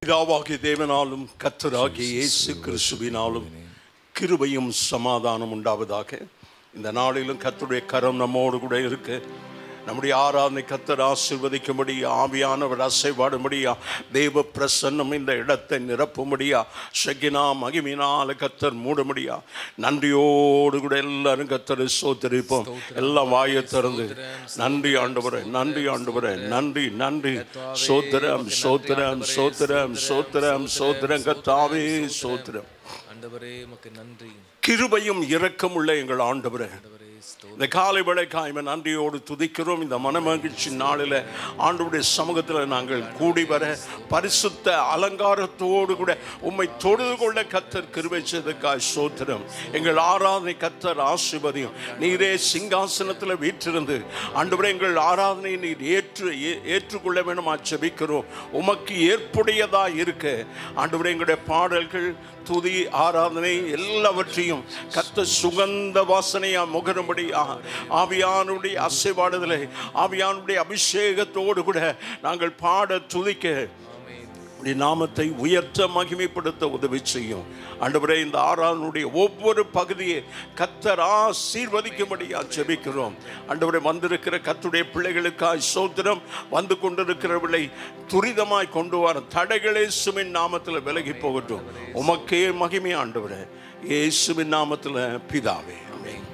பிதாவாகிய தேவனாலும் கர்த்தராகிய இயேசு கிறிஸ்துவினாலும் கிருபையும் சமாதானம் உண்டாவதாக. இந்த நாளிலும் கர்த்தருடைய கரம் நம்மோடு கூட இருக்கு. நம்முடைய ஆராதனை கர்த்தர் ஆசீர்வதிக்கும்படி, ஆவியானவர் அசைவாடும்படியா, தேவ பிரசன்னம் இந்த இடத்தை நிரப்பும்படியா, ஷகினா மகிமினால கர்த்தர் மூடும்படியா, நன்றியோடு கூட எல்லாரும் கர்த்தரை ஸ்தோத்திரிப்போம். எல்லாம் வாயை திறந்து நன்றி ஆண்டவரே, நன்றி ஆண்டவரே, நன்றி நன்றி, ஸ்தோத்திரம் ஸ்தோத்திரம் ஸ்தோத்திரம் ஸ்தோத்திரம் ஸ்தோத்திரம் கர்த்தாவே ஸ்தோத்திரம். ஆண்டவரே உமக்கு நன்றி. கிருபையும் இரக்கமுள்ள எங்கள் ஆண்டவரே, இந்த காலை வேளைக்காய் நன்றியோடு துதிக்கிறோம். இந்த மனமகிழ்ச்சி நாளில் ஆண்டவருடைய சமூகத்தில் நாங்கள் கூடி வர பரிசுத்த அலங்காரத்தோடு கூட உம்மை தொழுது கொள்ள கர்த்தர் கிருபை செய்ததற்காய் ஸ்தோத்திரம். எங்கள் ஆராதனை கர்த்தர் ஆசீர்வதியும். நீரே சிங்காசனத்தில் வீற்றிருந்து ஆண்டவரே எங்கள் ஆராதனை நீர் ஏற்றுக்கொள்ள வேணும் ஜெபிக்கிறோம். உமக்கு ஏற்புடையதாக இருக்க ஆண்டவரே எங்களுடைய பாடல்கள், துதி, ஆராதனை எல்லாவற்றையும் கர்த்தர் சுகந்த வாசனையா முகரும்படி ஆவியானுடைய அசைவாடுதலை, ஆவியானுடைய அபிஷேகத்தோடு கூட நாங்கள் பாட துதிக்க நாமத்தை உயர்த்த மகிமைப்படுத்த உதவி செய்யும். ஆண்டவரே இந்த ஆராதனுடைய ஒவ்வொரு பகுதியை கர்த்தர் ஆசீர்வதிக்கும்படியா ஜெபிக்கிறோம். ஆண்டவரே வந்திருக்கிற கர்த்தருடைய பிள்ளைகளுக்காய் ஸ்தோத்திரம். வந்து கொண்டிருக்கிறவர்களை துரிதமாய் கொண்டு வர தடைகளே இயேசுவின் நாமத்தில் விலகி போகட்டும். உமக்கே மகிமை ஆண்டவரே, இயேசுவின் நாமத்தில் பிதாவே, ஆமென்.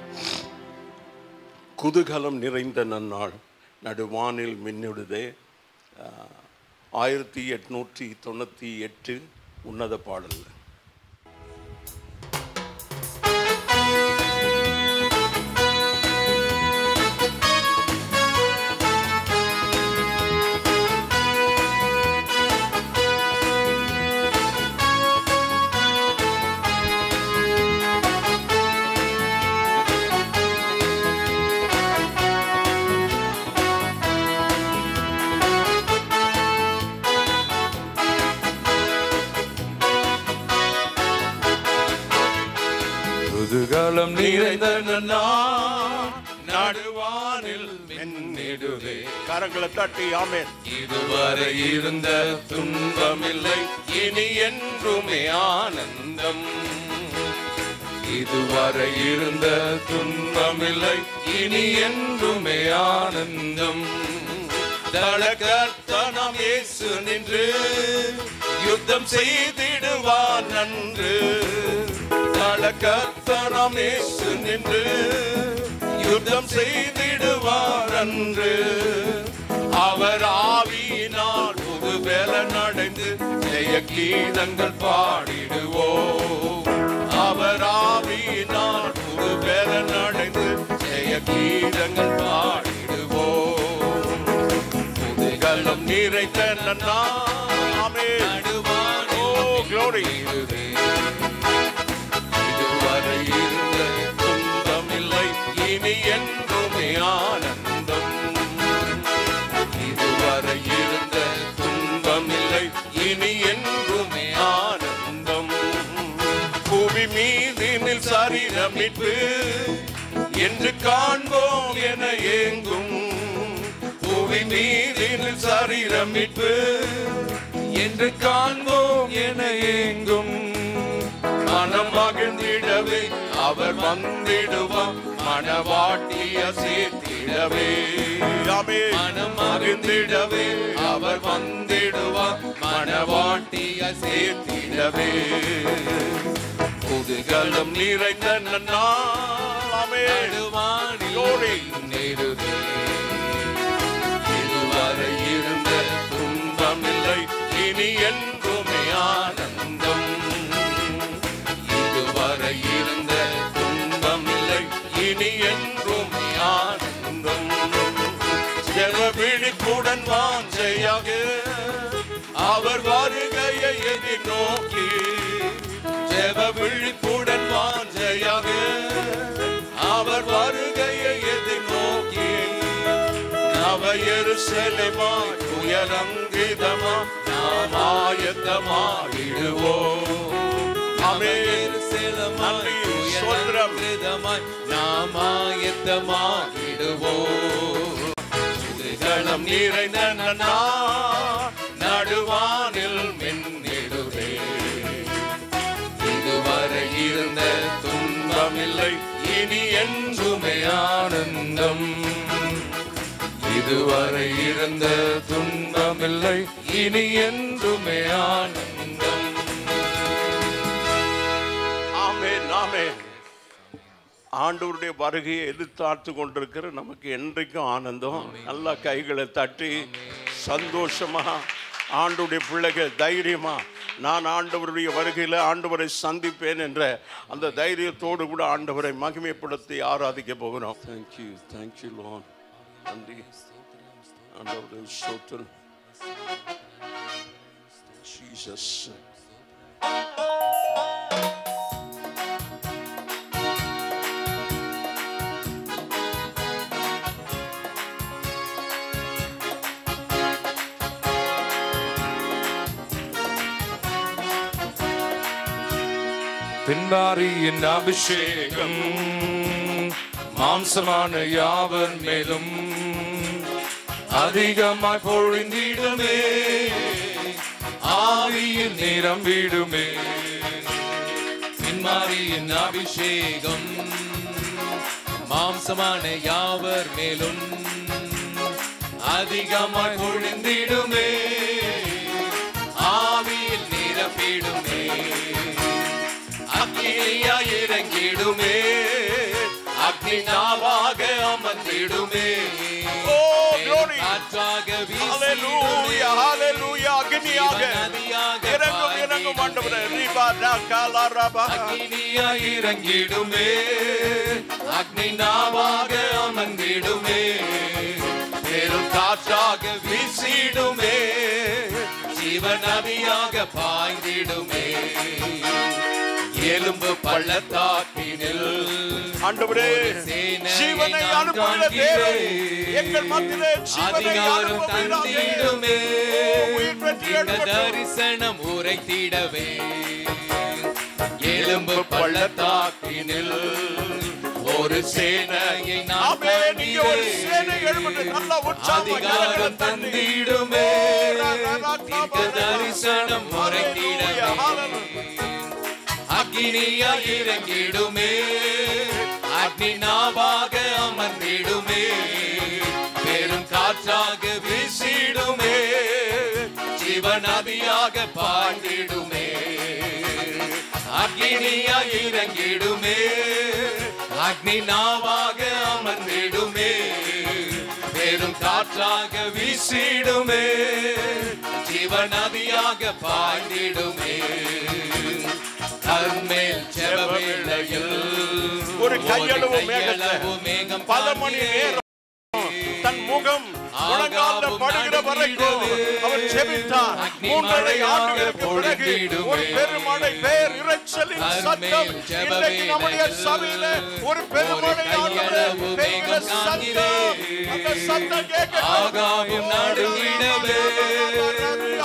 குதூகலம் நிறைந்த நன்னாள் நடுவானில் மின்னிடுதே. 1898 உன்னத பாடல். குதூகலம் நிறைந்த நடுவானில் மின்னிடுதே. கரங்களை தட்டி ஆமென். இதுவரை இருந்த துன்பமில்லை, இனி என்றுமே ஆனந்தம். இதுவரை இருந்த துன்பமில்லை, இனி என்றுமே ஆனந்தம். தலகர்த்தனம் இயேசு நின்று யுத்தம் செய்திடுவார் நன்று. தலகர்த்தனம் இயேசு நின்று யுத்தம் செய்திடுவார் அன்று. அவர் ஆவியினால் புது பலன் அடைந்து ஜெய கீதங்கள் பாடிடுவோம். அவர் ஆவியினால் புது பலன் அடைந்து ஜெய கீதங்கள் பாடிடுவோம். குதூகலம் நிறைந்த நன்னாமே நடுவானோ க்ளோரி. இதுவரை இருந்த துன்பமில்லை, இனி என்றுமே ஆனந்தம். இதுவரை இருந்த துன்பமில்லை, இனி என்றுமே ஆனந்தம். புவி மீதினில் சரீரமிட்டு என்று காண்போம் என ஏங்கும். புவி மீதினில் சரீரமிட்டு என்று காண்போம் என ஏங்கும். மனம் மகிழ்ந்திடவே அவர் வந்திடுவார், மணவாட்டிய சேர்த்திடவே. மனம் மகிழ்ந்திடவே அவர் வந்திடுவார், மணவாட்டிய சேர்த்திடவே. குதூகலம் நிறைந்த நடுவானில் நெருதே. இதுவரை இருந்த துன்பமில்லை, இனி என்றுமே ஆனந்தம். இதுவரை இருந்த துன்பமில்லை, இனி என்றுமே ஆனந்தம். ஜெப விழிப்புடன் வாஞ்சையாக அவர் வருகையை எதிர்நோக்கி, ஜெப விழிப்புடன் வாஞ்சையாக அவர் வருகையை எதிர்நோக்கி, நவ எருசலேமாய் உயரங்கிதமாய் நாம் ஆயத்தமாகிடுவோம். நாம் ஆயத்தமாகிடுவோம். குதூகலம் நிறைந்த நடுவானில் மின்னி இனி என்றுமே ஆனந்தம். இதுவரை இருந்த துன்பமில்லை, இனி என்றுமே ஆனந்தம். ஆமென், ஆமென். ஆண்டவருடைய வருகையை எதிர்பார்த்து கொண்டிருக்கிற நமக்கு என்றைக்கும் ஆனந்தம். நல்லா கைகளை தட்டி சந்தோஷமா ஆண்டவருடைய பிள்ளைகள் தைரியமா நான் ஆண்டவருடைய வருகையில் ஆண்டவரை சந்திப்பேன் என்ற அந்த தைரியத்தோடு கூட ஆண்டவரை மகிமைப்படுத்தி ஆராதிக்க போகிறோம். Thank you, thank you Lord. நன்றி ஆண்டவரே, ஸ்தோத்திரம் ஜீசஸ். பின்பாரியின் அபிஷேகம் மாம்சமான யாவர் மேலும் அதிகமாய் பொழிந்திடுமே, ஆவியில் நிரம்பிடுமே. பின்மாரியின் அபிஷேகம் மாம்சமான யாவர் மேலும் அதிகமாய் பொழிந்திடுமே, ஆவியில் நிரம்பிடுமே. அக்கினியாய் இறங்கிடுமே, அக்னி நாவாக அமர்ந்திடுமே. காற்றாக வீசிடுமே, அக்னியாக இறங்கும் இறங்கும் ஆண்டவரே. அக்கினியாய் இறங்கிடுமே, அக்னி நாவாக அமர்ந்திடுமே. பெரும் காற்றாக வீசிடுமே, ஜீவநதியாக பாய்ந்திடுமே. எலும்பு பள்ளத்தாக்கினில் ஆண்டவரே ஜீவனை அனுப்புகிற தேவன் எங்கள் மத்தியிலே ஜீவனை அதிகாரம் தந்திடுமே, இந்த அனுப்புவீராக. தரிசனம் உரைத்திடவே. எலும்பு பள்ளத்தாக்கினில் ஒரு சேனையை நான் ஆமென். நீங்க ஒரு சேனை எழும்புது. நல்லா உற்சாகமா அதிகாரம் தந்திடுமே, இந்த தரிசனம் உரைத்திடவே. அக்கினியாய் இறங்கிடுமே, அக்னி நாவாக அமர்ந்திடுமே. பெரும் காற்றாக வீசிடுமே, ஜீவநதியாக பாய்ந்திடுமே. அக்கினியாய் இறங்கிடுமே, அக்னி நாவாக அமர்ந்திடுமே. பெரும் காற்றாக வீசிடுமே, ஜீவநதியாக பாய்ந்திடுமே. கர்மேல் செபவேளையில் ஒரு கையளவு மேகம் பல மணி நேரம் தன் முகம் முழங்கால படுகிற வரைக்கும் அவர் ஜெபித்தார். 3.5 ஆண்டுகளுக்கு பிறகு ஒரு பெருமழை பேர் இரைச்சலின் சத்தம் இன்றைக்கு நம்முடைய சபையில ஒரு பெருமழை ஆண்டவரே பெய்கிற சத்தம். அந்த சத்தம் கேட்க ஆகாயம் நடுங்கிடவே,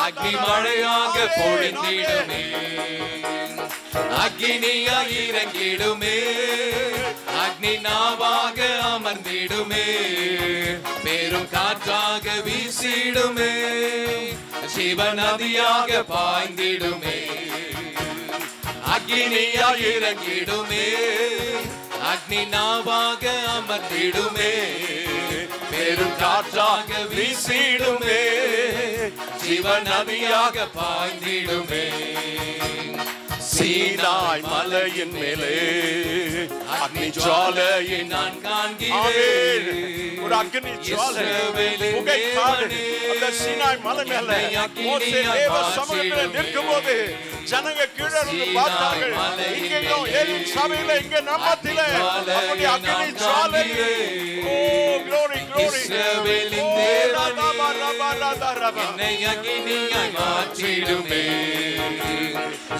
அக்னி மழையாக பொழிந்திடுமே. அக்னியாய் இறங்கிடுமே, அக்னி நாவாக அமர்ந்திடுமே. பெரும் காற்றாக வீசிடுமே, சிவநதியாக பாய்ந்திடுமே. அக்னியாய் இறங்கிடுமே, அக்னி நாவாக அமர்ந்திடுமே. பெரும் காற்றாக வீசிடுமே, சிவநதியாக பாய்ந்திடுமே. சீனாய் மலையின் மேலே அக்னி ஜுவாலையை நான் காண்கிறேன். ஒரு அக்னி ஜுவாலை புகைக்காடு அந்த சீனாய் மலை மேல மோசே தேவ சமூகத்தில் நிற்கும்போது ஜனங்க கீழே இருந்து பார்த்தார்கள். இங்கேயும் ஏலின் சபையில இங்க நம்மத்தில அப்படி அக்னி ஜுவாலை. ஓ glory glory. இஸ்ரவேலின் தேவனே, என்னை அக்கினியாய் மாற்றிடுமே.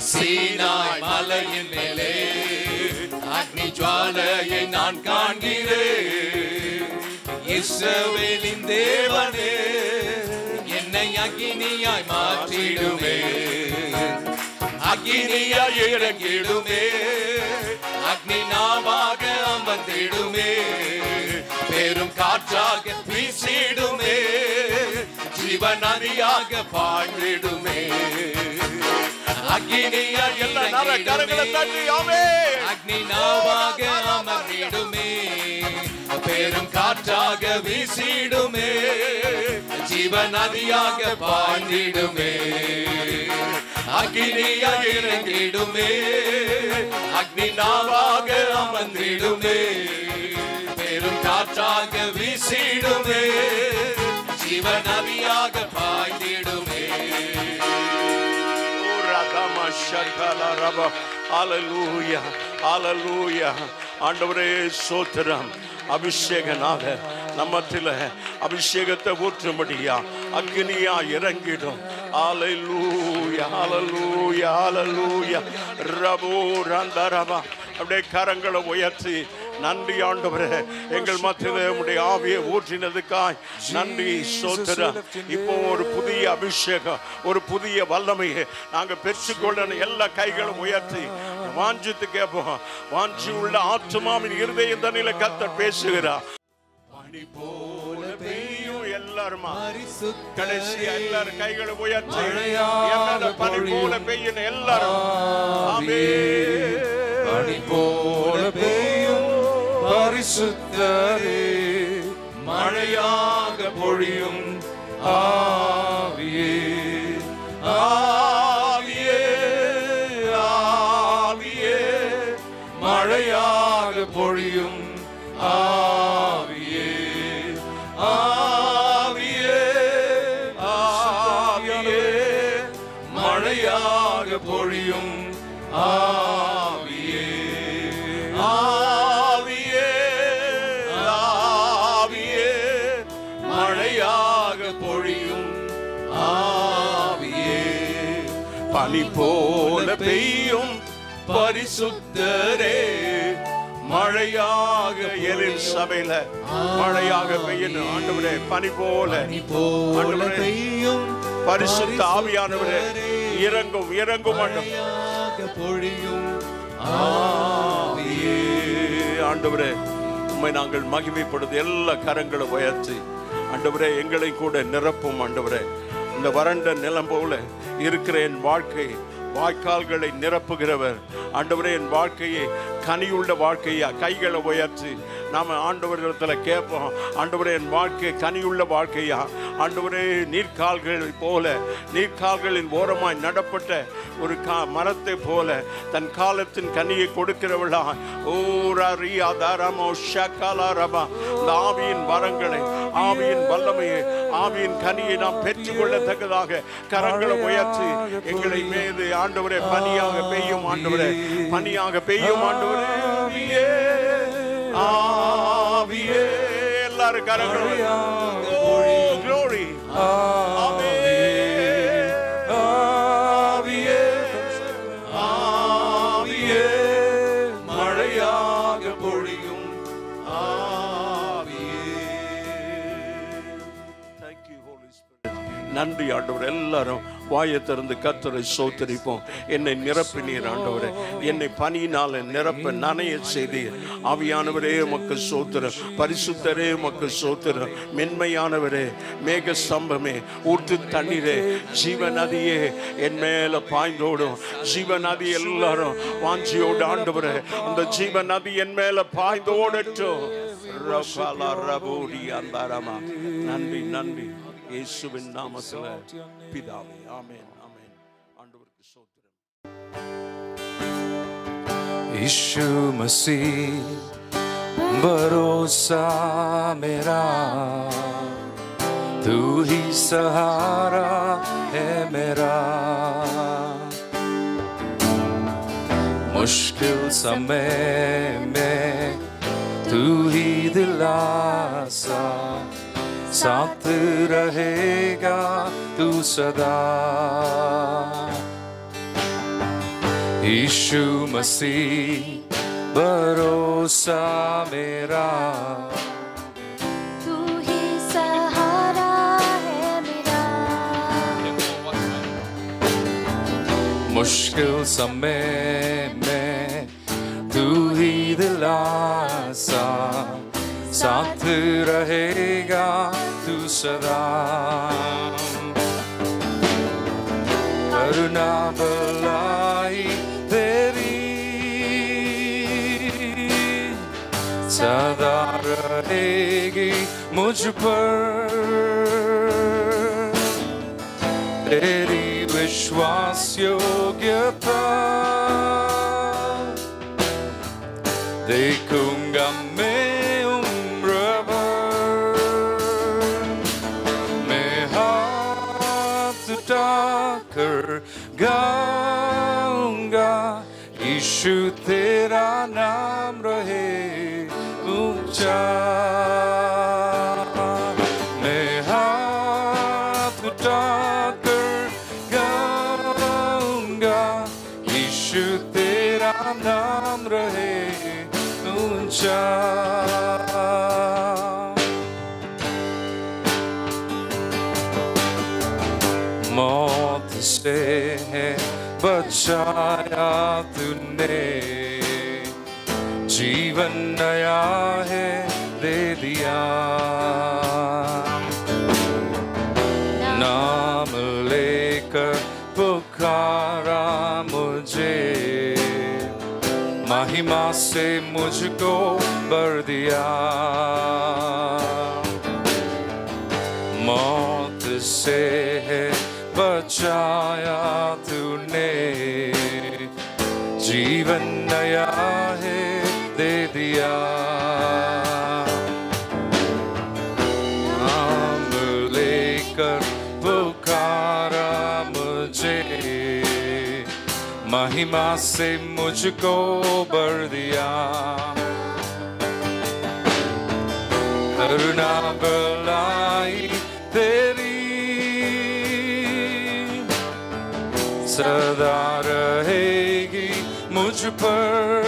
சீனாய் மலையின் மேலே அக்னி ஜுவாலையை நான் காண்கிறேன். இஸ்ரவேலின் தேவனே, என்னை அக்கினியாய் மாற்றிடுமே. அக்கினியாய் இறங்கிடுமே, அக்னி நாவாக அமர்ந்திடுமே. பெரும் காற்றாக வீசிடுமே, ஜீவநதியாக பாய்ந்திடுமே. அக்னி அக்னியாய் எல்லா நர கரங்களை தட்டி ஆமே அக்னி நாவாக அமர்ந்திடுமே பெரும் காற்றாக வீசிடுமே ஜீவ நதியாக பாய்ந்திடுமே அக்னியாய் இறங்கிடுமே அக்னி நாவாக அமர்ந்திடுமே பெரும் காற்றாக வீசிடுமே ஜீவ நதியாக பாய்ந்திடுமே. ஹல்லேலூயா ஹல்லேலூயா. ஆண்டவரே ஸ்தோத்திரம். அபிஷேகனாக நம்மத்தில அபிஷேகத்தை ஊற்றும்படியா அக்னியா இறங்கிடும். ஹல்லேலூயா ஹல்லேலூயா ஹல்லேலூயா. ரபோ ரந்தரபா. அப்படியே கரங்களை உயர்த்தி நன்றி ஆண்டவரே, எங்கள் மத்தியிலே உம்முடைய ஆவியை ஊற்றினதுக்காய் நன்றி ஸ்தோத்திரம். இப்போ ஒரு புதிய அபிஷேகம், ஒரு புதிய வல்லமையை நாங்க பெற்றுக்கொள்ள எல்லா கைகளும் உயர்த்தி வாஞ்சித்து கேட்போம். வாஞ்சி உள்ள ஆத்துமாவின் இருதய தண்ணில கர்த்தர் பேசுகிறார். பனி போல பெய்யும் எல்லாருமா கடைசி எல்லாரும் கைகளை உயர்த்தி பனி போல பெய்யும் எல்லாரும். பனி போல பெய்யும் பரிசுத்தரே மழையாக பொழியும் ஆவியே ஆவியே ஆவியே மழையாக பொழியும் ஆவியே ஆவியே ஆவியே மழையாக பொழியும் ஆவியே ஆவியே ஆவியே மழையாக பொழியும் ஆவியே பனி போல பெய்யும் பரிசுத்தரே மழையாக எழில் சபையில மழையாக பெய்யணும் ஆண்டவரே. பனி போல பெய்யும் பரிசுத்த ஆவியானவரே இறங்கும் இறங்கும் பொழியும் ஆவியே. ஆண்டவரே உம்மை நாங்கள் மகிமைப்படுது எல்லா கரங்களை உயர்த்தி ஆண்டவரே எங்களை கூட நிரப்பும். ஆண்டவரே இந்த வறண்ட நிலம் போல இருக்கிற என் வாழ்க்கை வாய்க்கால்களை நிரப்புகிறவர். ஆண்டவரே என் வாழ்க்கையை கனியுள்ள வாழ்க்கையா கைகளை உயர்த்தி நாம ஆண்டவரிடத்தில் கேட்போம். ஆண்டவரே என் வாழ்க்கை கனியுள்ள வாழ்க்கையா ஆண்டவரே நீர்க்கால்களை போல நீர்க்கால்களின் ஓரமாய் நடப்பட்ட ஒரு மரத்தை போல தன் காலத்தின் கனியை கொடுக்கிறவளா ஆவியின் வரங்களை ஆவியின் வல்லமையை ஆவியின் கனியை நாம் பெற்றுக்கொள்ளத்தக்கதாக கரங்களை உயர்த்தி எங்களை மீது ஆண்டவரே பனியாக பெய்யும் ஆண்டவரே பனியாக பெய்யும் ஆண்டவரே ஆவியே எல்லாரும் கரங்களை glory ஆவியே ஆவியே ஆவியே மழையாக பொழியும் ஆவியே. Thank you Holy Spirit. நன்றி ஆண்டவரே. எல்லாரும் வாயை திறந்து கர்த்தரை ஸ்தோத்திரிப்போம். என்னை நிரப்பினீர் ஆண்டவரே, என்னை பனியினால நிரப்ப நனைய செய்தீர். ஆவியானவரே உமக்கு ஸ்தோத்திரம், பரிசுத்தரே உமக்கு ஸ்தோத்திரம், மென்மையானவரே மேக ஸ்தம்பமே ஊற்று தண்ணீரே ஜீவ நதியே என் மேல பாய்ந்தோடும். ஜீவ நதி எல்லாரும் வாஞ்சியோடு ஆண்டவரே அந்த ஜீவ நதி என் மேல பாய்ந்தோடட்டும். நன்றி நன்றி இயேசுவின் நாமத்திலே பிதாவே ஆமென் ஆமென். ஆண்டவருக்கு ஸ்தோத்திரம். यीशु मसीह भरोसा मेरा, तू ही सहारा है मेरा, मुश्किल समय में तू ही दिलासा, साथ रहेगा तू सदा. यीशु मसीह भरोसा मेरा, तू ही सहारा है मेरा, मुश्किल समय में तू ही दिलासा, साथ रहेगा तू सदा. करुणा बलाई रहेगी मुझ पर, तेरी विश्वास योग्यता देखूंगा मैं उम्र भर। मैं हाथ उठाकर गाऊंगा, यीशु तेरा नाम रहे ऊंचा। मैं हाथ उठाकर गाऊंगा, यीशु तेरा नाम रहे ऊंचा। मौत से है बचाया तूने, जीवन नया है दे दिया। नाम लेकर पुकारा मुझे, महिमा से मुझको भर दिया। मौत से है बचाया तूने, जीवन नया है दे दिया। नाम लेकर पुकारा मुझे, महिमा से मुझको भर दिया। करुणा भलाई तेरी सदा रहेगी मुझ पर,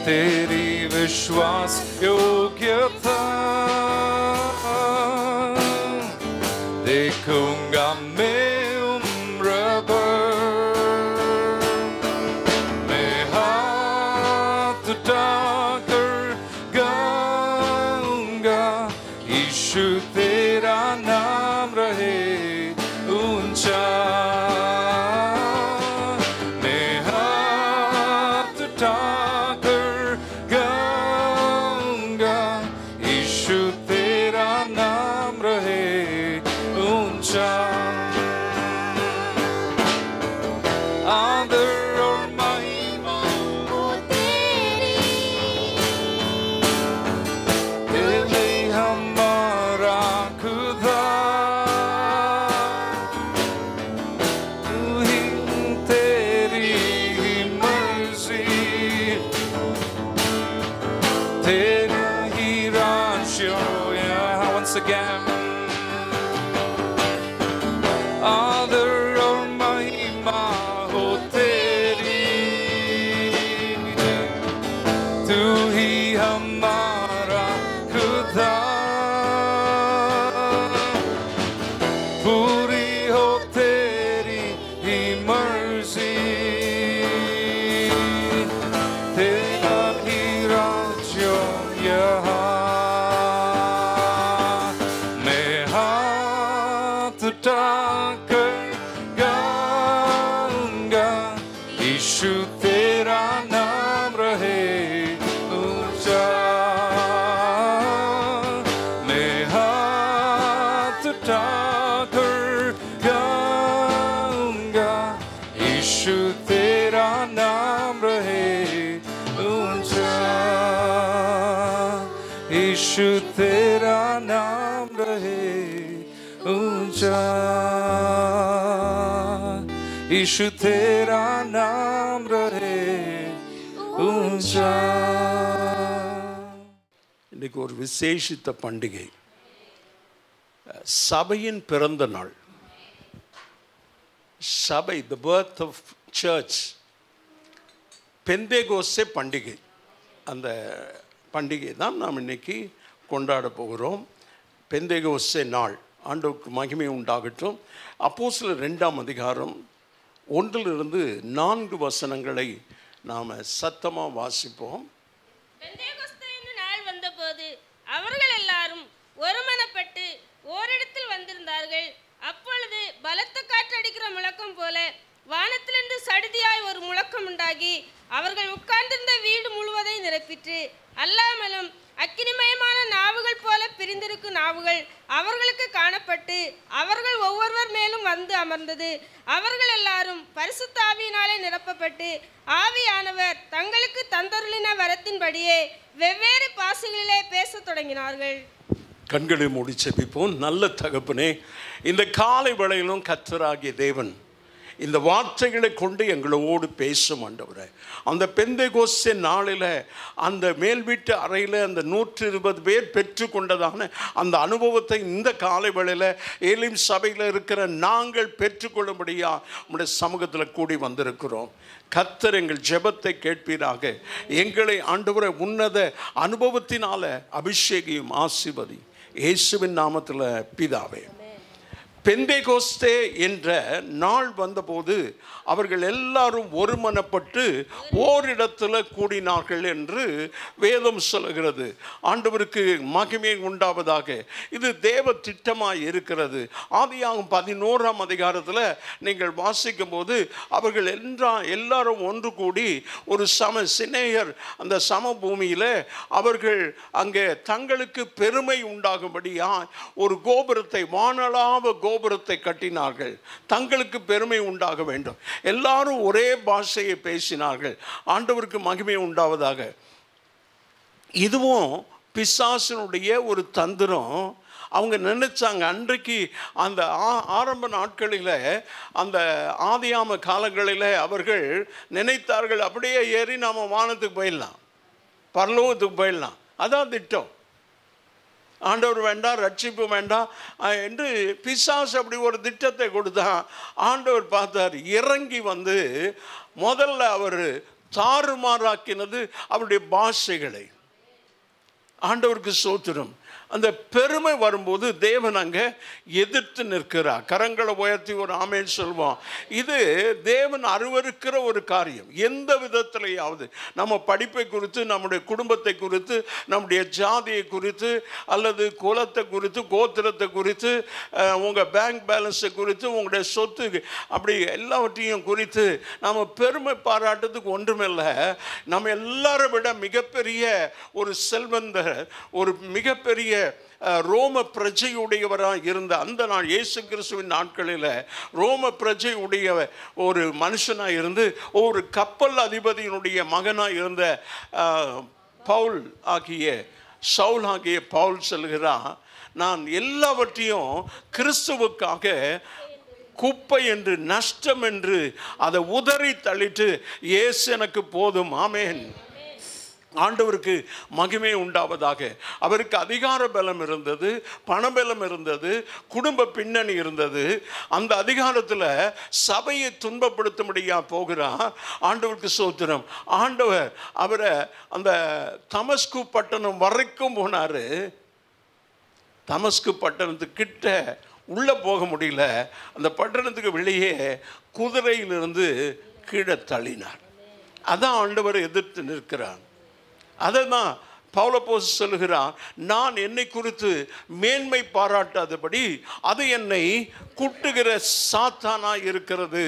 तेरी विश्वास योग्यता देखूंगा मैं उम्र भर। मैं हाथ उठाकर गाऊंगा, यीशु तेरा नाम रहे ऊंचा। मैं हाथ उठाकर गाऊंगा, यीशु तेरा नाम रहे ऊंचा। आदर और महिमा वो तेरी, तेरे हमारा खुदा, तू ही तेरी ही मर्जी, तेरा ही राज्य। Once again, आदर और महिमा हो तेरी, तू ही हमारा खुदा, पूरी हो तेरी ही मर्जी, तेरा ही राज्य यहाँ। मैं हाथ उठाकर गाऊंगा, यीशु तेरा नाम रहे ऊंचा। मैं हाथ उठाकर गाऊंगा, यीशु तेरा नाम रहे ऊंचा। यीशु तेरा नाम रहे ऊंचा, यीशु तेरा नाम रहे ऊंचा। இன்னைக்கு ஒரு விசேஷித்த பண்டிகை, சபையின் பிறந்த நாள். சபை, the birth of church, Pentecost பண்டிகை. அந்த பண்டிகை தான் நாம் இன்னைக்கு கொண்டாட போகிறோம். பெந்தேகோஸ்தே நாள். ஆண்டவருக்கு மகிமை உண்டாகட்டும். அப்போஸ்தலர் 2ஆம் அதிகாரம் 1-4 வசனங்களை நாம் சத்தமாக வாசிப்போம். பெந்தேகொஸ்தே என்னும் நாள் வந்தபோது அவர்கள் எல்லாரும் ஒருமனப்பட்டு ஓரிடத்தில் வந்திருந்தார்கள். அப்பொழுது பலத்த காற்றடிக்கிற முழக்கம் போல வானத்திலிருந்து சடுதியாய் ஒரு முழக்கம் உண்டாகி அவர்கள் உட்கார்ந்திருந்த வீடு முழுவதை நிரப்பிற்று. அல்லாமலும் அக்கினிமயமான நாவுகள் போல பிரிந்திருக்கும் நாவுகள் அவர்களுக்கு காணப்பட்டு அவர்கள் ஒவ்வொருவர் மேலும் வந்து அமர்ந்தது. அவர்கள் எல்லாரும் பரிசுத்த ஆவியினாலே நிரப்பப்பட்டு ஆவியானவர் தங்களுக்கு தந்தருளின வரத்தின்படியே வெவ்வேறு பாஷைகளிலே பேசத் தொடங்கினார்கள். கண்களை மூடி செபிப்போம். நல்ல தகப்பனே, இந்த காலை வேளையிலும் கர்த்தராகிய தேவன் இந்த வார்த்தைகளை கொண்டு எங்களோடு பேசும் ஆண்டவரே. அந்த பெந்தேகோஸ்தே நாளில் அந்த மேல் வீட்டு அறையில் அந்த 120 பேர் பெற்றுக்கொண்டதான அந்த அனுபவத்தை இந்த காலை வேளையில் ஏலிம் சபையில் இருக்கிற நாங்கள் பெற்றுக்கொள்ளும்படியா உங்களுடைய சமூகத்தில் கூடி வந்திருக்கிறோம். கர்த்தர் எங்கள் ஜெபத்தை கேட்பீராக. எங்களை ஆண்டவரை உன்னத அனுபவத்தினால அபிஷேகியும் ஆசீர்வதி. இயேசுவின் நாமத்தில் பிதாவே. பெந்தேகோஸ்தே என்ற நாள் வந்தபோது அவர்கள் எல்லாரும் ஒருமனப்பட்டு ஓரிடத்தில் கூடினார்கள் என்று வேதம் சொல்கிறது. ஆண்டவருக்கு மகிமை உண்டாவதாக. இது தேவ திட்டமாய் இருக்கிறது. ஆதியாகமம் 11ஆம் அதிகாரத்தில் நீங்கள் வாசிக்கும் போது அவர்கள் எல்லாரும் ஒன்று கூடி ஒரு சிநேகர் அந்த சமபூமியில் அவர்கள் அங்கே தங்களுக்கு பெருமை உண்டாகும்படியா ஒரு கோபுரத்தை, வானளாவ கோபுரத்தை கட்டினார்கள். தங்களுக்கு பெருமை உண்டாக வேண்டும். எல்லாரும் ஒரே பாஷையை பேசினார்கள். ஆண்டவருக்கு மகிமை உண்டாவதாக. இதுவும் பிசாசினுடைய ஒரு தந்திரம். அவங்க நினைச்சாங்க, அன்றைக்கு அந்த ஆரம்ப நாட்களில் அந்த ஆதியாம காலங்களில் அவர்கள் நினைத்தார்கள், அப்படியே ஏறி நாம் வானத்துக்கு போயிடலாம், பரலோகத்துக்கு போயிடலாம். அதான் திட்டம். ஆண்டவர் வேண்டாம், ரட்சிப்பு வேண்டாம் என்று பிசாசு அப்படி ஒரு திட்டத்தை கொடுத்தான். ஆண்டவர் பார்த்தார், இறங்கி வந்து முதல்ல அவர் தாறுமாறாக்கினது அவருடைய பாஷைகளை. ஆண்டவருக்கு ஸ்தோத்திரம். அந்த பெருமை வரும்போது தேவன் அங்கே எதிர்த்து நிற்கிறார். கரங்களை உயர்த்தி ஒரு ஆமென் சொல்வோம். இது தேவன் அருவருக்கிற ஒரு காரியம். எந்த விதத்திலேயாவது நம்ம படிப்பை குறித்து, நம்முடைய குடும்பத்தை குறித்து, நம்முடைய ஜாதியை குறித்து, அல்லது குலத்தை குறித்து, கோத்திரத்தை குறித்து, உங்கள் பேங்க் பேலன்ஸை குறித்து, உங்களுடைய சொத்து, அப்படி எல்லாவற்றையும் குறித்து நம்ம பெருமை பாராட்டுறதுக்கு ஒன்றுமில்லை. நம்ம எல்லாரை விட மிகப்பெரிய ஒரு செல்வந்தர், ஒரு மிகப்பெரிய ரோம பிரஜையுடையவராக இருந்த அந்த நாள், இயேசு கிறிஸ்துவின் நாட்களில் ரோம பிரஜையுடைய ஒரு மனுஷனாக இருந்து ஒரு கப்பல் அதிபதியினுடைய மகனாக இருந்த சவுல் ஆகிய பவுல் சொல்கிறான், நான் எல்லாவற்றையும் கிறிஸ்துவுக்காக குப்பை என்று, நஷ்டம் என்று அதை உதறி தள்ளிட்டு இயேசு எனக்கு போதும். ஆமென். ஆண்டவருக்கு மகிமை உண்டாவதாக. அவருக்கு அதிகார பலம் இருந்தது, பணபலம் இருந்தது, குடும்ப பின்னணி இருந்தது. அந்த அதிகாரத்தில் சபையை துன்பப்படுத்தும்படியா போகிறார். ஆண்டவருக்கு ஸ்தோத்திரம். ஆண்டவர் அவரை அந்த தமஸ்கு பட்டணம் வரைக்கும் போனார். தமஸ்கு பட்டணத்துக்கு கிட்ட உள்ளே போக முடியல. அந்த பட்டணத்துக்கு வெளியே குதிரையிலிருந்து கீழே தள்ளினார். அதான் ஆண்டவர் எதிர்த்து நிற்கிறார். அதை தான் பவுலப்போஸ்தலன் சொல்லுகிறான், நான் என்னை குறித்து மேன்மை பாராட்டாதபடி அது என்னை குட்டுகிற சாத்தானாக இருக்கிறது.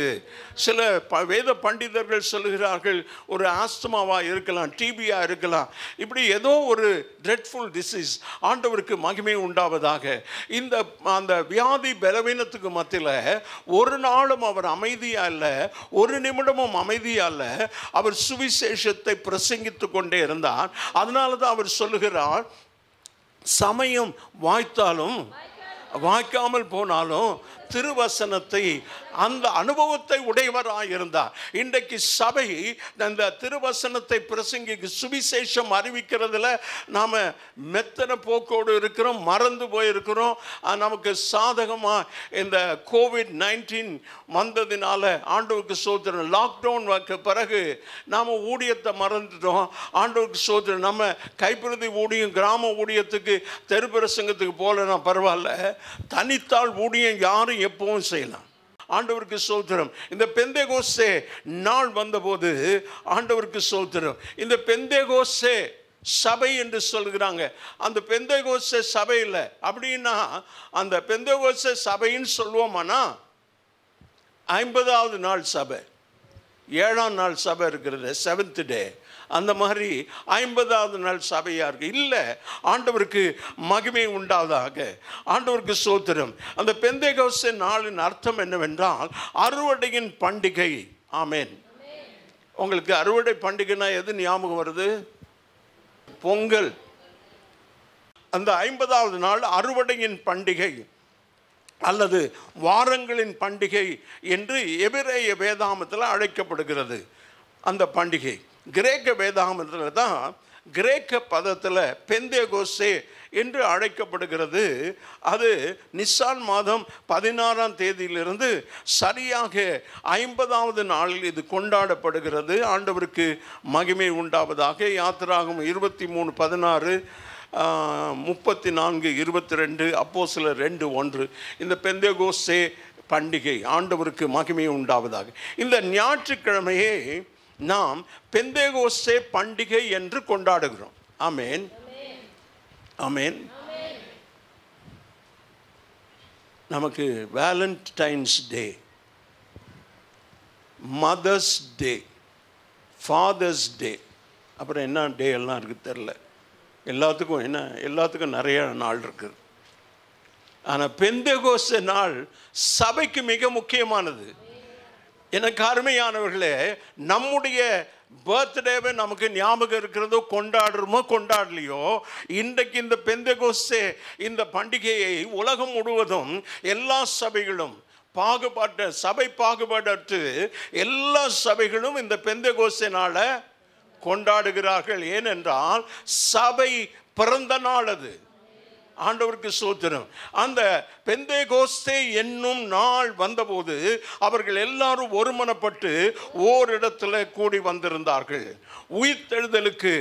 சில வேத பண்டிதர்கள் சொல்லுகிறார்கள், ஒரு ஆஸ்துமாவாக இருக்கலாம், டிபியா இருக்கலாம், இப்படி ஏதோ ஒரு ட்ரெட்ஃபுல் டிசீஸ். ஆண்டவருக்கு மகிமை உண்டாவதாக. அந்த வியாதி பலவீனத்துக்கு மத்தியில் ஒரு நாளும் அவர் அமைதியாக இல்லை, ஒரு நிமிடமும் அமைதியாக இல்லை. அவர் சுவிசேஷத்தை பிரசங்கித்து கொண்டே இருந்தார். அதனால தான் அவர் சொல்லுகிறார், சமயம் வாய்த்தாலும் வாய்க்காமல் போனாலும் திருவசனத்தை, அந்த அனுபவத்தை உடையவராக இருந்தார். இன்றைக்கு சபை அந்த திருவசனத்தை பிரசங்கிக்கு, சுவிசேஷம் அறிவிக்கிறதுல நாம் மெத்தன போக்கோடு இருக்கிறோம், மறந்து போயிருக்கிறோம். நமக்கு சாதகமாக இந்த COVID-19 வந்ததினால ஆண்டவருக்கு ஸ்தோத்திரம், லாக்டவுன் பிறகு நாம் ஊழியத்தை மறந்துட்டோம். ஆண்டவருக்கு ஸ்தோத்திரம். நம்ம கைப்பிரதி ஊழியம், கிராம ஊழியத்துக்கு, தெரு பிரசங்கத்துக்கு போகலன்னா பரவாயில்ல, தனித்தாள் ஊழியம் யாரும் எப்பவும் செய்யலாம். ஆண்டவருக்கு ஸ்தோத்திரம். இந்த பெந்தேகோஸ்தே நாள் வந்தபோது ஆண்டவருக்கு ஸ்தோத்திரம். இந்த பெந்தேகோஸ்தே சபை என்று சொல்கிறாங்க. அந்த பெந்தேகோஸ்தே சபை இல்லை அப்படின்னா, அந்த பெந்தேகோஸ்தே சபைன்னு சொல்லுவோமானா 50வது நாள் சபை. 7ஆம் நாள் சபை இருக்கிறது, 7th டே. அந்த மாதிரி 50வது நாள் சபையாக இருக்குது. இல்லை, ஆண்டவருக்கு மகிமை உண்டாவதாக. ஆண்டவருக்கு ஸ்தோத்திரம். அந்த பெந்தேகோஸ்தே நாளின் அர்த்தம் என்னவென்றால் அறுவடையின் பண்டிகை. ஆமென். உங்களுக்கு அறுவடை பண்டிகைனா எது ஞாபகம் வருது? பொங்கல். அந்த 50வது நாள் அறுவடையின் பண்டிகை அல்லது வாரங்களின் பண்டிகை என்று எபிரேய வேதாகமத்தில் அழைக்கப்படுகிறது. அந்த பண்டிகை கிரேக்க வேதாகமத்தில் தான், கிரேக்க பதத்தில் பெந்தேகோஸ்தே என்று அழைக்கப்படுகிறது. அது நிசான் மாதம் 16ஆம் தேதியிலிருந்து சரியாக 50வது நாளில் இது கொண்டாடப்படுகிறது. ஆண்டவருக்கு மகிமை உண்டாவதாக. யாத்திராகமம் 23:16, 34, 22, அப்போஸ்தலர் 2:1. இந்த பெந்தேகோஸ்தே பண்டிகை ஆண்டவருக்கு மகிமை உண்டாவதாக. இந்த ஞாயிற்றுக்கிழமையே நாம் பெந்தேகோஸ்தே பண்டிகை என்று கொண்டாடுகிறோம். ஆமென், ஆமென். நமக்கு வேலண்டைன்ஸ் டே, மதர்ஸ் டே, ஃபாதர்ஸ் டே, அப்புறம் என்ன டே எல்லாம் இருக்குது தெரில. எல்லாத்துக்கும் நிறைய நாள் இருக்குது. ஆனால் பெந்தேகோஸ்தே நாள் சபைக்கு மிக முக்கியமானது. எனக்கு அருமையானவர்களே, நம்முடைய பர்த்டேவை நமக்கு ஞாபகம் இருக்கிறதோ, கொண்டாடுறோமோ கொண்டாடலையோ, இன்றைக்கு இந்த பெந்தேகோஸ்தே இந்த பண்டிகையை உலகம் முழுவதும் எல்லா சபைகளும் சபை பாகுபாடற்று எல்லா சபைகளும் இந்த பெந்தேகோஸ்தே நாளை கொண்டாடுகிறார்கள். ஏனென்றால் சபை பிறந்த நாள் அது. ஆண்டவருக்கு ஸ்தோத்திரம். அந்த பெந்தேகோஸ்தே என்னும் நாள் வந்தபோது அவர்கள் எல்லாரும் ஒருமனப்பட்டு ஓரிடத்தில் கூடி வந்திருந்தார்கள். உயிர்த்தெழுதலுக்கு,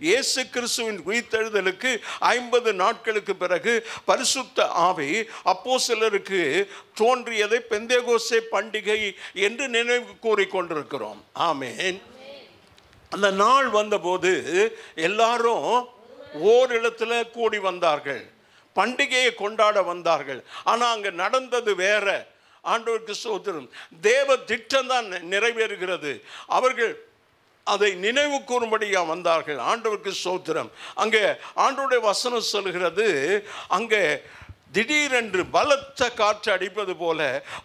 இயேசு கிறிஸ்துவின் உயிர்த்தெழுதலுக்கு 50 நாட்களுக்கு பிறகு பரிசுத்த ஆவி அப்போஸ்தலருக்கு தோன்றியதை பெந்தேகோஸ்தே பண்டிகை என்று நினைவு கூறிக்கொண்டிருக்கிறோம். ஆமென். அந்த நாள் வந்தபோது எல்லாரும் ஓரிடத்தில் கூடி வந்தார்கள், பண்டிகையை கொண்டாட வந்தார்கள். ஆனால் அங்கே நடந்தது வேற. ஆண்டவருக்கு ஸ்தோத்திரம். தேவ திட்டம் தான் நிறைவேறுகிறது. அவர்கள் அதை நினைவு கூறும்படியாக வந்தார்கள். ஆண்டவருக்கு ஸ்தோத்திரம். அங்கே ஆண்டவருடைய வசனம் சொல்கிறது, அங்கே திடீரென்று பலத்த காற்று அடிப்பது போல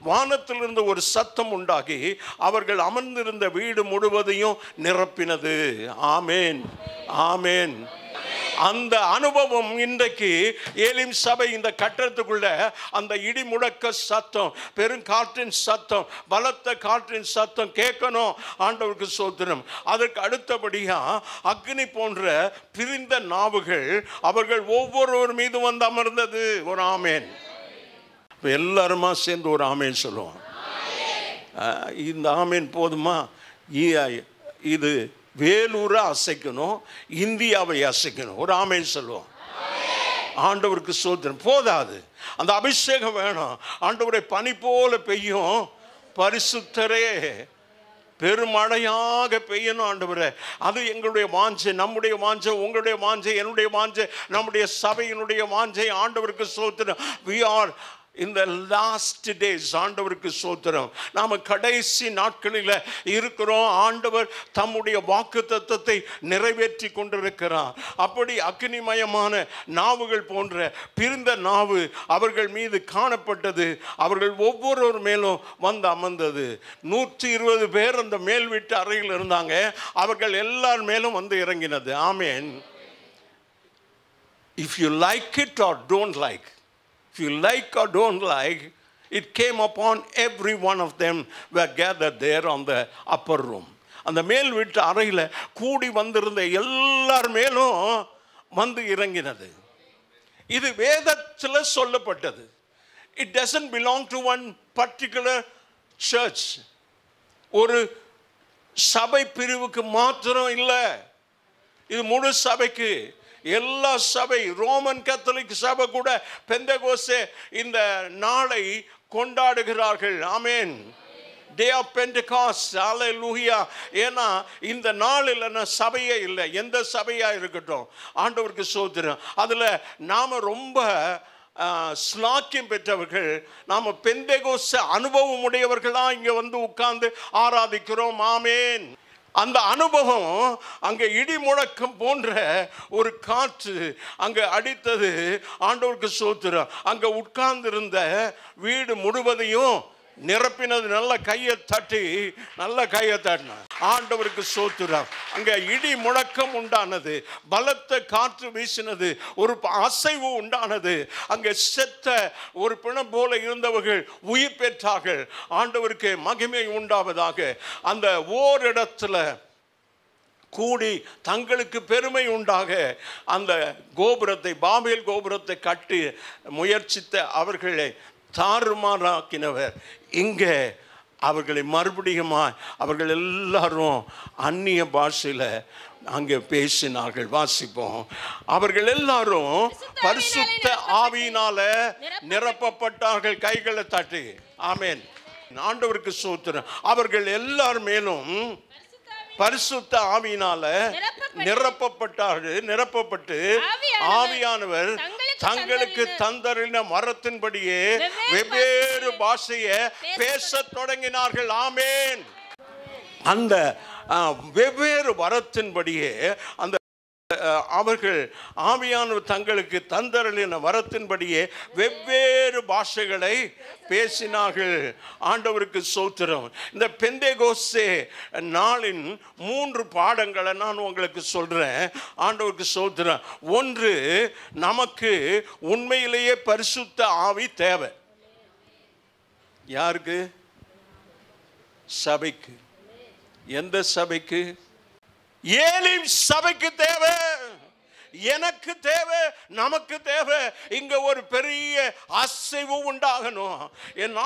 வானத்திலிருந்து ஒரு சத்தம் உண்டாகி அவர்கள் அமர்ந்திருந்த வீடு முழுவதையும் நிரப்பினது. ஆமேன், ஆமேன். அந்த அனுபவம் இன்றைக்கு ஏலிம் சபை இந்த கட்டடத்துக்குள்ள அந்த இடி முழக்க சத்தம், பெருங்காற்றின் சத்தம், பலத்த காற்றின் சத்தம் கேட்கணும். ஆண்டவருக்கு ஸ்தோத்திரம். அதற்கு அடுத்தபடியா அக்னி போன்ற பிரிந்த நாவுகள் அவர்கள் ஒவ்வொருவர் மீது வந்து அமர்ந்தது. ஒரு ஆமேன். எல்லாருமா சேர்ந்து ஒரு ஆமேன் சொல்லுவோம். இந்த ஆமேன் போதுமா? இது வேலூரை அசைக்கணும், இந்தியாவை அசைக்கணும். ஒரு ஆமேன் சொல்லுவோம். ஆண்டவருக்கு ஸ்தோத்திரம். போதாது, அந்த அபிஷேகம் வேணும். ஆண்டவரை பனி போல பெய்யும், பரிசுத்தரே பெருமழையாக பெய்யணும். ஆண்டவரே, அது எங்களுடைய வாஞ்சை, நம்முடைய வாஞ்சை, உங்களுடைய வாஞ்சை, என்னுடைய வாஞ்சை, நம்முடைய சபையினுடைய வாஞ்சை. ஆண்டவருக்கு ஸ்தோத்திரம். we are in the last days. ஆண்டவருக்கு ஸ்தோத்திரம். நாம கடைசி நாட்களில் இருக்கிறோம். ஆண்டவர் தம்முடைய வாக்குத்தத்தத்தை நிறைவேற்றி கொண்டிருக்கிறார். அப்படி அக்னிமயமான நாவுகள் போன்ற பிரிந்த நாவு அவர்கள் மீது காணப்பட்டது. அவர்கள் ஒவ்வொருவர் மேலும் வந்து அமர்ந்தது. 120 பேர் அந்த மேல் வீட்டு அறையில் இருந்தாங்க. அவர்கள் எல்லார் மேலும் வந்து இறங்கினது. ஆமென். If you like it or don't like, if you like or don't like, it came upon every one of them were gathered there on the upper room. அந்த மேல் வீட்டு அறையில் கூடி வந்திருந்த எல்லார் மேலும் வந்து இறங்கினது. இது வேதத்தில் சொல்லப்பட்டது. It doesn't belong to one particular church. ஒரு சபை பிரிவுக்கு மாத்திரம் இல்லை, இது முழு சபைக்கு. எல்லா சபை, ரோமன் கத்தோலிக் சபை கூட பெந்தேகோஸ்தே இந்த நாளை கொண்டாடுகிறார்கள். ஆமென். Day of Pentecost. ஹல்லேலூயா. ஏன்னா இந்த நாள் இல்லைன்னா சபையே இல்லை. எந்த சபையாக இருக்கட்டும், ஆண்டவருக்கு ஸ்தோத்திரம். அதில் நாம் ரொம்ப ஸ்லாக்கியம் பெற்றவர்கள், நாம் பெந்தேகோஸ்தே அனுபவம் உடையவர்களாக இங்கே வந்து உட்கார்ந்து ஆராதிக்கிறோம். ஆமேன். அந்த அனுபவம் அங்கே இடி முழக்கம் போன்ற ஒரு காற்று அங்கே அடித்தது. ஆண்டவருக்கு ஸ்தோத்திரம். அங்கே உட்கார்ந்திருந்த வீடு முழுவதையும் நிரப்பினது. நல்ல கையை தட்டி, நல்ல கையை தட்டின ஆண்டவருக்கு ஸ்தோத்திரம். அங்கே இடி முழக்கம் உண்டானது, பலத்த காற்று வீசினது, ஒரு அசைவு உண்டானது. அங்கே செத்த ஒரு பிணம் போல இருந்தவர்கள் உயிர் பெற்றார்கள். ஆண்டவருக்கு மகிமை உண்டாவதாக. அந்த ஓரிடத்துல கூடி தங்களுக்கு பெருமை உண்டாக அந்த கோபுரத்தை, பாபேல் கோபுரத்தை கட்டி முயற்சித்த அவர்களை தாறுமாறாக்கினவர் இங்கே அவர்களை மறுபடியும் அவர்கள் எல்லாரும் அந்நிய பாஷையில் அங்கே பேசினார்கள். வாசிப்போம். அவர்கள் எல்லாரும் பரிசுத்த ஆவியினால நிரப்பப்பட்டார்கள். கைகளை தட்டி ஆமென். ஆண்டவருக்கு ஸ்தோத்திரம். அவர்கள் எல்லார் மேலும் பரிசுத்த ஆவியினால நிரப்பப்பட்டு ஆவியானவர் தங்களுக்கு தந்தரின மரத்தின்படியே வெவ்வேறு பாஷையை பேசத் தொடங்கினார்கள். ஆமென். அந்த வெவ்வேறு வரத்தின்படியே அந்த அவர்கள் ஆவியானவர் தங்களுக்கு தந்தரின வரத்தின்படியே வெவ்வேறு பாஷைகளை பேசினார்கள். ஆண்டவருக்கு ஸ்தோத்திரம். இந்த பெந்தேகோஸ்தே நாளின் 3 பாடங்களை நான் உங்களுக்கு சொல்றேன். ஆண்டவருக்கு ஸ்தோத்திரம். ஒன்று, நமக்கு உண்மையிலேயே பரிசுத்த ஆவி தேவை. யாருக்கு? சபைக்கு. எந்த சபைக்கு? ஏலிம் சபைக்கு தேவை, எனக்கு தேவை, நமக்கு தேவை. இங்க ஒரு பெரிய அசைவு உண்டாகணும். என்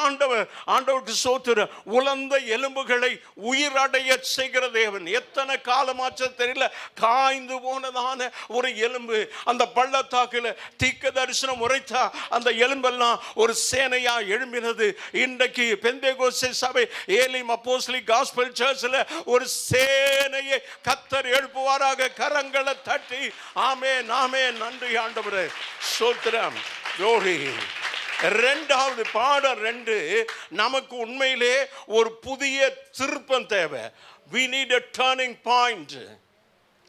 ஆண்டவருக்கு ஸ்தோத்திரம். உலர்ந்த எலும்புகளை உயிரடைய செய்கிற தேவன். எத்தனை காலமாச்ச தெரியல, காய்ந்து போனதான ஒரு எலும்பு அந்த பள்ளத்தாக்கில் தீர்க்க தரிசனம் உரைத்தா அந்த எலும்பெல்லாம் ஒரு சேனையா எழும்பினது. இன்றைக்கு பெந்தேகோஸ்தே சபை ஏலிம் அப்போஸ்தலிக் காஸ்பல் சர்ச்சில் ஒரு சேனையை கர்த்தர் எழுப்புவாராக. கரங்களை தட்டி ஆமென், ஆமென். நன்றி ஆண்டவரே, ஸ்தோத்திரம். glory. இரண்டாவது பாடம் 2, நமக்கு உண்மையிலே ஒரு புதிய திருப்பம் தேவை. we need a turning point.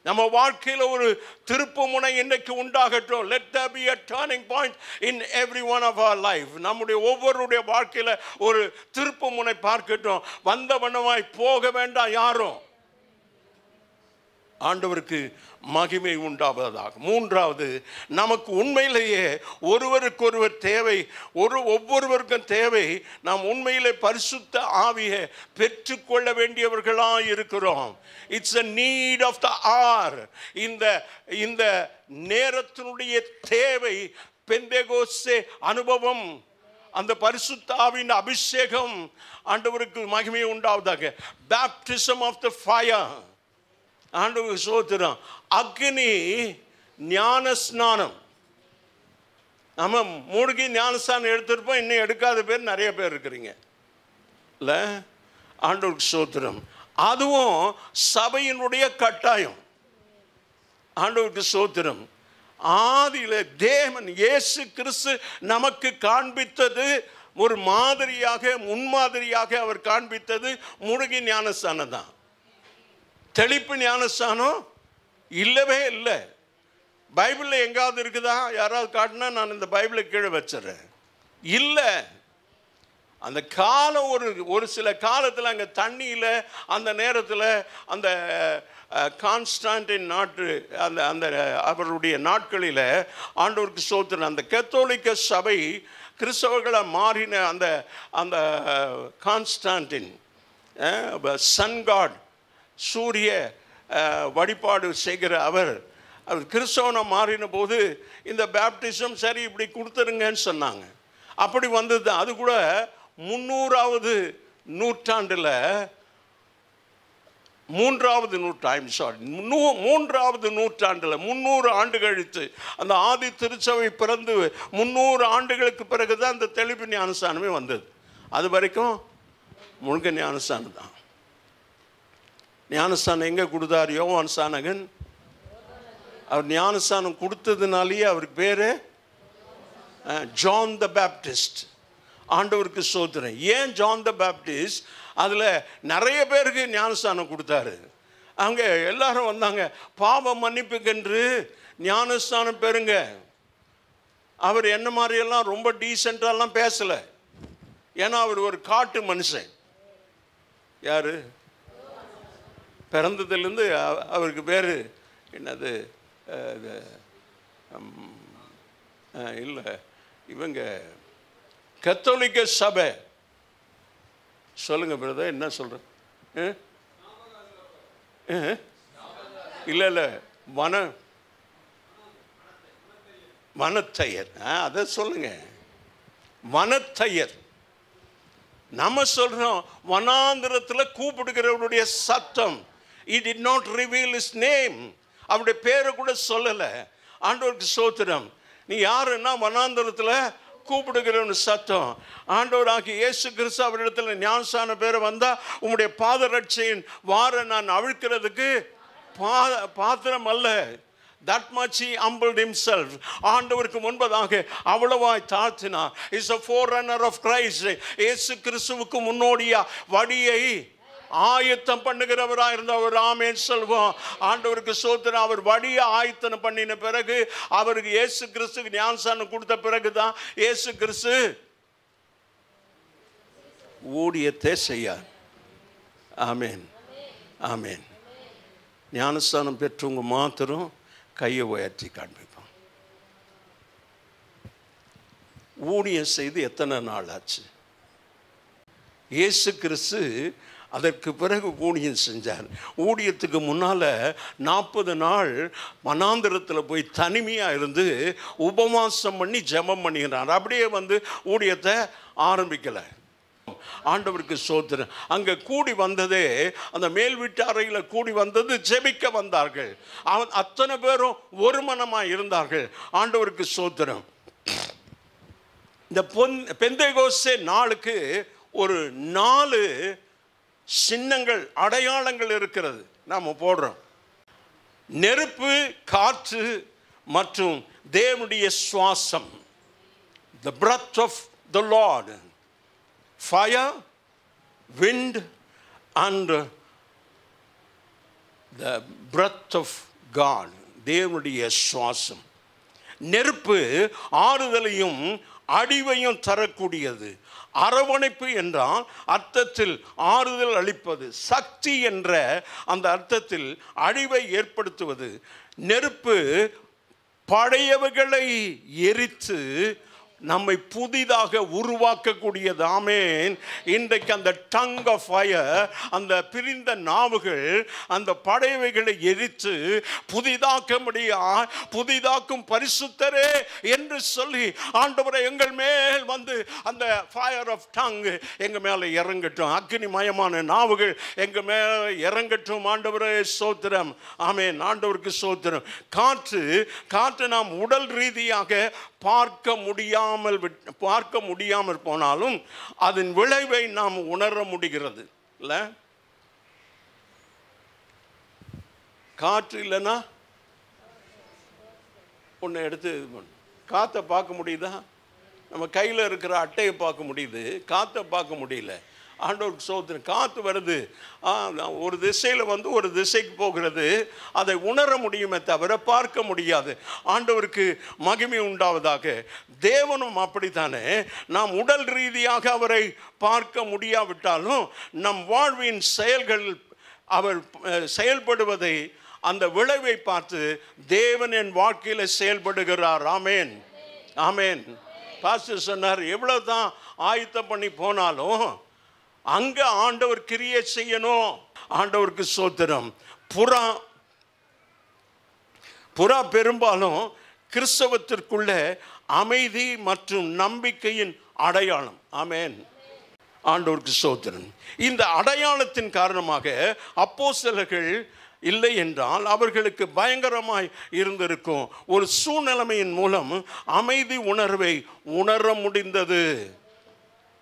நம்ம வாழ்க்கையில் ஒரு திருப்பு முனை இன்றைக்கு உண்டாகட்டும். let there be a turning point in every one of our life. நம்முடைய ஒவ்வொருடைய வாழ்க்கையில் ஒரு திருப்பு முனை பார்க்கட்டும். வந்த வண்ணமாய் போக வேண்டாம் யாரும். ஆண்டவருக்கு மகிமை உண்டாவதாக. மூன்றாவது, நமக்கு உண்மையிலேயே ஒருவருக்கொருவர் தேவை. ஒவ்வொருவருக்கும் தேவை. நாம் உண்மையிலே பரிசுத்த ஆவியை பெற்றுக்கொள்ள வேண்டியவர்களாக இருக்கிறோம். It's a need of the hour. இந்த நேரத்தினுடைய தேவை. பெந்தேகோஸ்தே அனுபவம், அந்த பரிசுத்த ஆவியின் அபிஷேகம். ஆண்டவருக்கு மகிமை உண்டாவதாக. baptism of the fire. ஆண்டவருக்கு ஸ்தோத்திரம். அக்னி ஞான ஸ்நானம். நம்ம மூழ்கி ஞானஸ்தானம் எடுத்திருப்போம். இன்னும் எடுக்காத பேர் நிறைய பேர் இருக்கிறீங்க இல்லை? ஆண்டவருக்கு ஸ்தோத்திரம். அதுவும் சபையினுடைய கட்டாயம். ஆண்டவருக்கு ஸ்தோத்திரம். ஆதியில தேவன் இயேசு கிறிஸ்து நமக்கு காண்பித்தது ஒரு மாதிரியாக, முன்மாதிரியாக அவர் காண்பித்தது மூழ்கி ஞானஸ்தானம் தான். தெளிப்பு ஞானஸ்தானம் இல்லவே இல்லை. பைபிளில் எங்காவது இருக்குதா? யாராவது காட்டினா நான் இந்த பைபிளை கீழே வச்சிடறேன். இல்லை. அந்த காலம் ஒரு சில காலத்தில் அங்கே தண்ணியில் அந்த நேரத்தில் அந்த கான்ஸ்டான்டின் நாட்டு அந்த அவருடைய நாட்களில் ஆண்டவருக்கு ஸ்தோத்திரம் அந்த கத்தோலிக்க சபை கிறிஸ்தவர்களாக மாறின அந்த கான்ஸ்டான்டின் சன் காட், சூரிய வழிபாடு செய்கிற அவர் கிறிஸ்தவனை மாறின போது இந்த பேப்டிசம் சரி இப்படி கொடுத்துருங்கன்னு சொன்னாங்க. அப்படி வந்தது. அது கூட 300வது நூற்றாண்டில் 3வது நூற்றாண்டில் 300 ஆண்டு கழித்து அந்த ஆதி திருச்சபை பிறந்து 300 ஆண்டுகளுக்கு பிறகு தான் அந்த தெளிப்பு ஞானஸ்தானமே வந்தது. அது வரைக்கும் முழுக்க ஞானஸ்தானம் தான். ஞானஸ்தானம் எங்கே கொடுத்தார்? யோவான் ஸ்நானகன். அவர் ஞானஸ்தானம் கொடுத்ததுனாலேயே அவருக்கு பேர் ஜான் த பேப்டிஸ்ட். ஆண்டவருக்கு ஸ்தோத்திரம். ஏன் ஜான் த பேப்டிஸ்ட்? அதில் நிறைய பேருக்கு ஞானஸ்தானம் கொடுத்தாரு. அங்கே எல்லாரும் வந்தாங்க, பாவ மன்னிப்புக்கென்று ஞானஸ்தானம் பெறுங்க. அவர் என்ன மாதிரியெல்லாம் ரொம்ப டீசெண்டாலாம் பேசலை. ஏன்னா அவர் ஒரு காட்டு மனுஷன். யார்? பிறந்ததுலேருந்து அவருக்கு பேர் என்னது? இல்லை, இவங்க கத்தோலிக்க சபை. சொல்லுங்க பிரதர், என்ன சொல்கிறேன்? இல்லை இல்லை, வனத்தையர். அதை சொல்லுங்க, வனத்தையர். நம்ம சொல்றோம் வனாந்திரத்தில் கூப்பிடுகிறவருடைய சத்தம். He did not reveal his name. அவருடைய பேரை கூட சொல்லலை. ஆண்டவருக்கு ஸ்தோத்திரம். நீ யாருன்னா வனாந்திரத்தில் கூப்பிடுகிறவன் சத்தம். ஆண்டவராகிய இயேசு கிறிஸ்து அவரிடத்தில் ஞானஸ்தான பேரை வந்தா உம்முடைய பாதரட்சையின் வார நான் அவிழ்க்கிறதுக்கு பாத்திரம் அல்ல. That much he humbled himself. ஆண்டவருக்கு முன்பதாக அவ்வளவாய் தாழ்த்தினார். Is a forerunner of Christ. இயேசு கிறிஸ்துவுக்கு முன்னோடியா வழியை ஆயத்தம் பண்ணுகிறவராக இருந்தவர். ஆமென் சொல்வோம். ஆண்டவருக்கு ஸ்தோத்திரம். அவர் வழியை ஆயத்தம் பண்ணின பிறகு, அவருக்கு இயேசு கிறிஸ்துக்கு ஞானஸ்தானம் கொடுத்த பிறகுதான் இயேசு கிறிஸ்து ஊழியத்தை செய்யார். ஆமென், ஆமென். ஞானஸ்தானம் பெற்றவங்க மாத்திரம் கையை உயர்த்தி காண்பிப்போம். ஊழியம் செய்து எத்தனை நாள் ஆச்சு? இயேசு கிறிஸ்து அதற்கு பிறகு ஊழியம் செஞ்சார். ஊழியத்துக்கு முன்னால் 40 நாள் வனாந்திரத்தில் போய் தனிமையாக இருந்து உபவாசம் பண்ணி ஜெபம் பண்ணிக்கிறார். அப்படியே ஊழியத்தை ஆரம்பிக்கலை. ஆண்டவருக்கு ஸ்தோத்திரம். அங்கே கூடி வந்ததே, அந்த மேல் வீட்டு அறையில் கூடி வந்தது ஜெபிக்க வந்தார்கள். அத்தனை பேரும் ஒரு மனமாக இருந்தார்கள். ஆண்டவருக்கு ஸ்தோத்திரம். இந்த பெந்தேகோஸ்தே நாளுக்கு ஒரு 4 சின்னங்கள், அடையாளங்கள் இருக்கிறது. நாம் போடுறோம். நெருப்பு, காற்று மற்றும் தேவனுடைய சுவாசம். The breath of the Lord. Fire, wind and the breath of God. தேவனுடைய சுவாசம். நெருப்பு ஆறுதலையும் அடிவையும் தரக்கூடியது. அரவணைப்பு என்றால் அர்த்தத்தில் ஆறுதல் அளிப்பது. சக்தி என்ற அந்த அர்த்தத்தில் அழிவை ஏற்படுத்துவது. நெருப்பு பழையவைகளை எரித்து நம்மை புதிதாக உருவாக்கக்கூடியது. ஆமென். இன்றைக்கு அந்த டங் ஆஃப் ஃபயர், அந்த பிரிந்த நாவுகள் அந்த பழையவைகளை எரித்து புதிதாக்கும் பரிசுத்தரே என்று சொல்லி, ஆண்டவரை எங்கள் மேல் அந்த ஃபயர் ஆஃப் டங் எங்கள் மேலே இறங்கட்டும். அக்னிமயமான நாவுகள் எங்கள் மேலே இறங்கட்டும். ஆண்டவரே ஸ்தோத்திரம். ஆமென். ஆண்டவருக்கு ஸ்தோத்திரம். காற்று நாம் உடல் ரீதியாக பார்க்க முடியாமல் போனாலும் அதன் விளைவை நாம் உணர முடிகிறது. இல்ல, காற்று இல்லைன்னா ஒன்று எடுத்து காற்றை பார்க்க முடியுதா? நம்ம கையில் இருக்கிற அட்டையை பார்க்க முடியுது, காற்றை பார்க்க முடியல. ஆண்டவருக்கு ஸ்தோத்திரம். காற்று வருது, ஒரு திசையில் ஒரு திசைக்கு போகிறது. அதை உணர முடியுமே தவிர பார்க்க முடியாது. ஆண்டவருக்கு மகிமை உண்டாவதாக. தேவனும் அப்படித்தானே. நாம் உடல் ரீதியாக அவரை பார்க்க முடியாவிட்டாலும் நம் வாழ்வின் செயல்கள் அவர் செயல்படுவதை, அந்த விளைவை பார்த்து தேவன் என் வாழ்க்கையில் செயல்படுகிறார். ஆமென், ஆமென். பாஸ்டர் சொன்னார், எவ்வளவு தான் ஆயத்தம் பண்ணி போனாலும் அங்க ஆண்டவர் கிரியை செய்யணும். ஆண்டவருக்கு ஸ்தோத்திரம். புறா பெரும்பாலும் கிறிஸ்தவத்திற்குள்ள அமைதி மற்றும் நம்பிக்கையின் அடையாளம். ஆமென். ஆண்டவருக்கு ஸ்தோத்திரம். இந்த அடையாளத்தின் காரணமாக அப்போஸ்தலர்கள் இல்லை என்றால் அவர்களுக்கு பயங்கரமாய் இருந்திருக்கும். ஒரு சூழ்நிலைமையின் மூலம் அமைதி உணர்வை உணர முடிந்தது.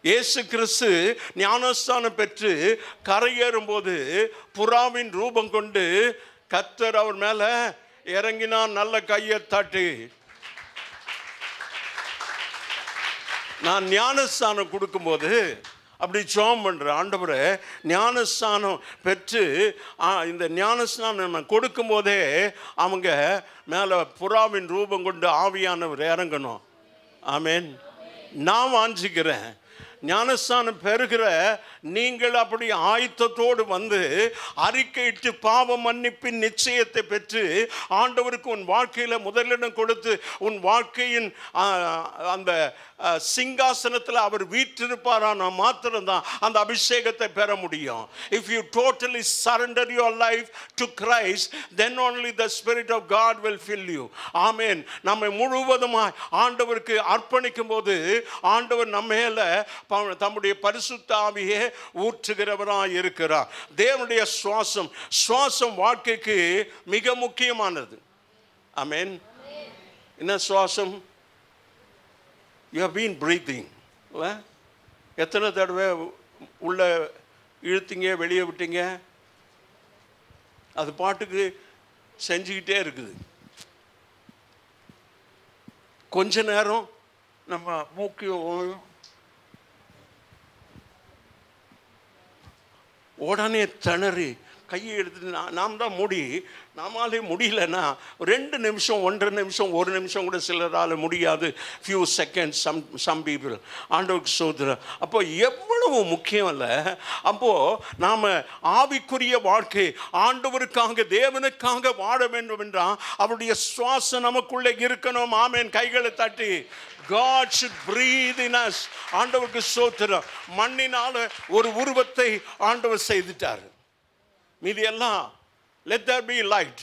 இயேசு கிறிஸ்து ஞானஸ்தானம் பெற்று கரையேறும்போது புறாவின் ரூபம் கொண்டு கர்த்தர் அவர் மேலே இறங்கினான். நல்ல கையை தட்டி நான் ஞானஸ்தானம் கொடுக்கும்போது அப்படி ஜெபம் பண்ணுறேன், ஆண்டவரே ஞானஸ்தானம் பெற்று இந்த ஞானஸ்தானம் நான் கொடுக்கும்போதே அவங்க மேலே புறாவின் ரூபம் கொண்டு ஆவியானவர் இறங்கணும். ஆமேன். நான் வாஞ்சிக்கிறேன், ஞானஸ்தானம் பெறுகிற நீங்கள் அப்படி ஆயத்தத்தோடு வந்து அறிக்கையிட்டு பாவ மன்னிப்பின் நிச்சயத்தை பெற்று ஆண்டவருக்கு உன் வாழ்க்கையில் முதலிடம் கொடுத்து உன் வாழ்க்கையின் அந்த சிங்காசனத்தில் அவர் வீற்றிருப்பாரான மாத்திரம்தான் அந்த அபிஷேகத்தை பெற முடியும். If you totally surrender your life to Christ, then only the Spirit of God will fill you. Amen. நம்மை முழுவதுமாய் ஆண்டவருக்கு அர்ப்பணிக்கும் போது ஆண்டவர் நம்ம மேல தம்முடைய பரிசுத்த ஆவியை ஊற்றுகிறவராய் இருக்கிறார். தேவனுடைய சுவாசம் வாழ்க்கைக்கு மிக முக்கியமானது. ஆமென். என்ன சுவாசம்? You have been breathing. எத்தனை தடவை உள்ள இழுத்தீங்க, வெளியே விட்டீங்க, அது பாட்டுக்கு செஞ்சுக்கிட்டே இருக்குது. கொஞ்ச நேரம் நம்ம மூக்கையும் உடனே திணறி கையை எடுத்துட்டு நாம் தான் நாமாலே முடியலன்னா 2 நிமிஷம், 1.5 நிமிஷம், 1 நிமிஷம் கூட சிலரால் முடியாது. Few seconds some people. ஆண்டவருக்கு சோதனை. அப்போ எவ்வளவு முக்கியம் இல்லை. அப்போது நாம் ஆவிக்குரிய வாழ்க்கை ஆண்டவருக்காக தேவனுக்காக வாழ வேண்டும் என்றால் அவருடைய சுவாசம் நமக்குள்ளே இருக்கணும். ஆமென். கைகளை தட்டி God should breathe in us. ஆண்டவருக்கு சோத்திரம். மண்ணினால் ஒரு உருவத்தை ஆண்டவர் செய்துட்டார். மீதி எல்லாம் let there be light.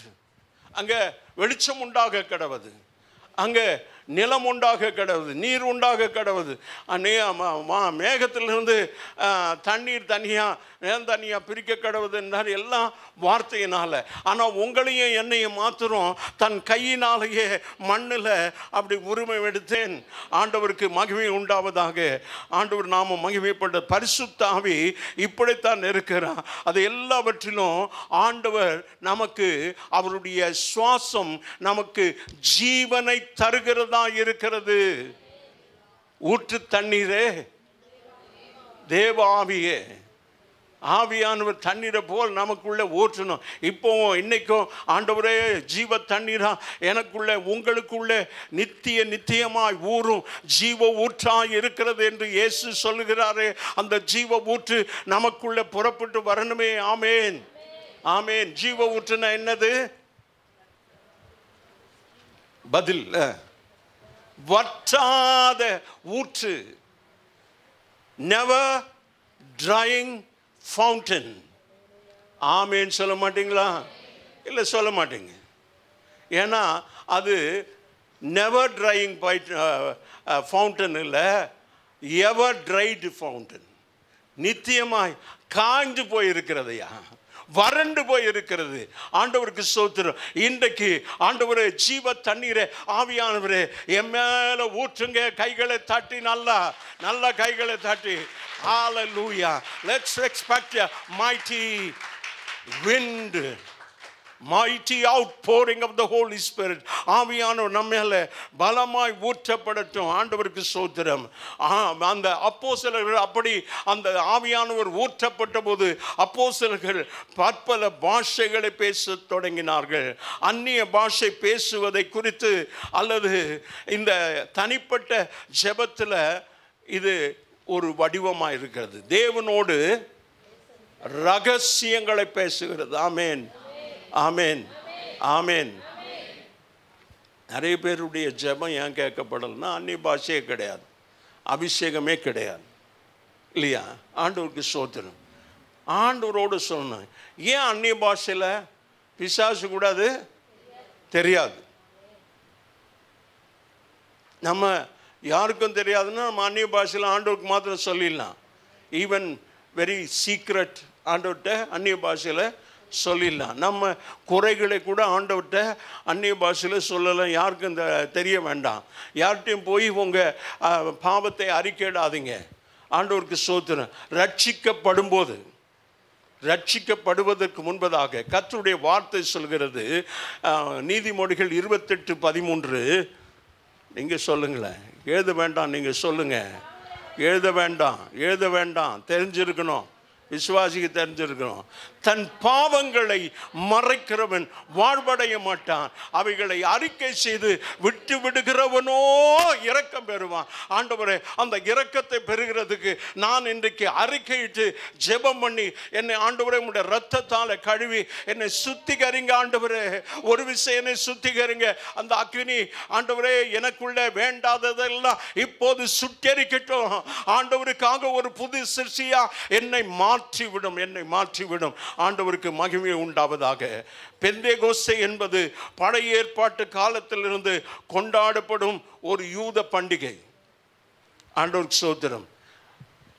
அங்கே வெளிச்சம் உண்டாக கடவுது, அங்கே நிலம் உண்டாக கடவுது, நீர் உண்டாக கடவுது. மேகத்திலிருந்து தண்ணீர் தனியாக பிரிக்க கடவுது என்றார் எல்லாம் வார்த்தையினால். ஆனால் உங்களையும் என்னையும் மாத்திரம் தன் கையினாலேயே மண்ணில் அப்படி உரிமை எடுத்தேன். ஆண்டவருக்கு மகிமை உண்டாவதாக. ஆண்டவர் நாம மகிமைப்பட்ட பரிசுத்த ஆவி இப்படித்தான் இருக்கிறார். அது எல்லாவற்றிலும் ஆண்டவர் நமக்கு அவருடைய சுவாசம் நமக்கு ஜீவனை தருகிறதா இருக்கிறது. ஊற்று தண்ணீரே தேவ ஆவியே, ஆவியானவர் தண்ணீரை போல் நமக்குள்ள ஊற்றணும். இப்போவும் இன்னைக்கும் ஆண்டவரே ஜீவ தண்ணீரா எனக்குள்ள உங்களுக்குள்ள நித்தியமாய் ஊறும் ஜீவ ஊற்றாய் இருக்கிறது என்று இயேசு சொல்லுகிறாரே. அந்த ஜீவ ஊற்று நமக்குள்ள புறப்பட்டு வரணுமே. ஆமேன், ஆமேன். ஜீவ ஊற்றுனா என்னது? பதில் வற்றாத ஊற்று. never drying fountain. ஆமேன் சொல்ல மாட்டீங்களா? இல்லை சொல்ல மாட்டீங்க. ஏன்னா அது never drying fountain இல்லை, ever dried fountain. நித்தியமாய் காய்ந்து போயிருக்கிறதையா, வறண்டு போய் இருக்கிறது. ஆண்டவருக்கு ஸ்தோத்திரம். இன்றைக்கு ஆண்டவரே ஜீவ தண்ணீரை ஆவியானவரே என் மேல ஊற்றுங்க. கைகளை தட்டி நல்ல கைகளை தட்டி ஹalleluya. Let's expect a mighty wind, mighty outpouring of the Holy Spirit. ஆவியானவர் நம்ம மேல பலமாய் ஊற்றப்படட்டும். ஆண்டவருக்கு ஸ்தோத்திரம். அந்த அப்போஸ்தலர்கள் அப்படி அந்த ஆவியானவர் ஊற்றப்பட்ட போது அப்போஸ்தலர்கள் பற்பல பாஷைகளை பேசத் தொடங்கினார்கள். அந்நிய பாஷை பேசுவதை குறித்து அல்லது இந்த தனிப்பட்ட ஜெபத்தில் இது ஒரு வடிவமாக இருக்கிறது. தேவனோடு ரகசியங்களை பேசுகிறது. ஆமேன், ஆமேன், ஆமேன். நிறைய பேருடைய ஜெபம் ஏன் கேட்கப்படலைன்னா அந்நிய பாஷையே கிடையாது, அபிஷேகமே கிடையாது, இல்லையா? ஆண்டவருக்கு ஸ்தோத்திரம். ஆண்டவரோடு சொன்னேன். ஏன் அந்நிய பாஷையில் பிசாசு கூட அது தெரியாது? நம்ம யாருக்கும் தெரியாதுன்னா நம்ம அந்நிய பாஷையில் ஆண்டவருக்கு மாத்திரம் சொல்லிடலாம். ஈவன் வெரி சீக்ரெட் ஆண்டவர்கிட்ட அந்நிய பாஷையில் சொல்லிடலாம். நம்ம குறைகளை கூட ஆண்டவர்கிட்ட அந்நிய பாஷையில் சொல்லலாம். யாருக்கும் தெரிய வேண்டாம். யார்கிட்டையும் போய் உங்கள் பாவத்தை அறிக்கையிடாதீங்க. ஆண்டவருக்கு ஸ்தோத்திரம். ரட்சிக்கப்படுவதற்கு முன்பதாக கர்த்தருடைய வார்த்தை சொல்கிறது. நீதிமொழிகள் 28:13. நீங்கள் சொல்லுங்களேன், எழுத வேண்டாம், நீங்கள் சொல்லுங்கள். எழுத வேண்டாம், தெரிஞ்சிருக்கணும், விசுவாசிக்கு தெரிஞ்சிருக்கணும். தன் பாவங்களை மறைக்கிறவன் வாழ்வடைய மாட்டான், அவைகளை அறிக்கை செய்து விட்டு விடுகிறவனோ இரக்கம் பெறுவான். ஆண்டவரே, அந்த இரக்கத்தை பெறுகிறதுக்கு நான் இன்றைக்கு அறிக்கையிட்டு ஜெபம் பண்ணி என்னை ஆண்டவரே உம்முடைய இரத்தத்தால் கழுவி என்னை சுத்திகரிங்க ஆண்டவரே. ஒரு விஷயம் என்னை சுத்திகரிங்க. அந்த அக்னி ஆண்டவரே எனக்குள்ள வேண்டாததெல்லாம் இப்போது சுட்டெரிக்கட்டும். ஆண்டவருக்காக ஒரு புது சிருஷ்டியா என்னை மாற்றிவிடும். ஆண்டவருக்கு மகிமை உண்டாவதாக. பெந்தேகோஸ்தே என்பது பழைய ஏற்பாட்டு காலத்திலிருந்து கொண்டாடப்படும் ஒரு யூத பண்டிகை. ஆண்டவருக்கு ஸ்தோத்திரம்.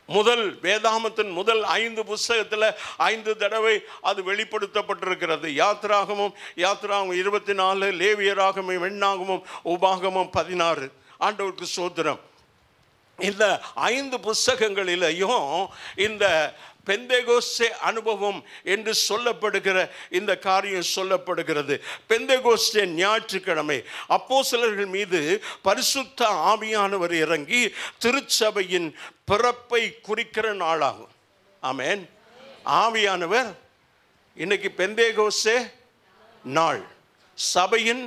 முதல் வேதாகமத்தின் முதல் 5 புஸ்தகத்தில் 5 தடவை அது வெளிப்படுத்தப்பட்டிருக்கிறது. யாத்திராகமும் 24, லேவியராகமும், எண்ணாகமும், உபாகமும் 16. ஆண்டவருக்கு ஸ்தோத்திரம். இந்த 5 புஸ்தகங்களிலேயும் இந்த பெந்தேகோஸ்தே அனுபவம் என்று சொல்லப்படுகிற இந்த காரியம் சொல்லப்படுகிறது. பெந்தேகோஸ்தே ஞாயிற்றுக்கிழமை அப்போஸ்தலர்கள் மீது பரிசுத்த ஆவியானவர் இறங்கி திருச்சபையின் பிறப்பை குறிக்கிற நாளாகும். ஆமென். ஆவியானவர் இன்னைக்கு பெந்தேகோஸ்தே நாள், சபையின்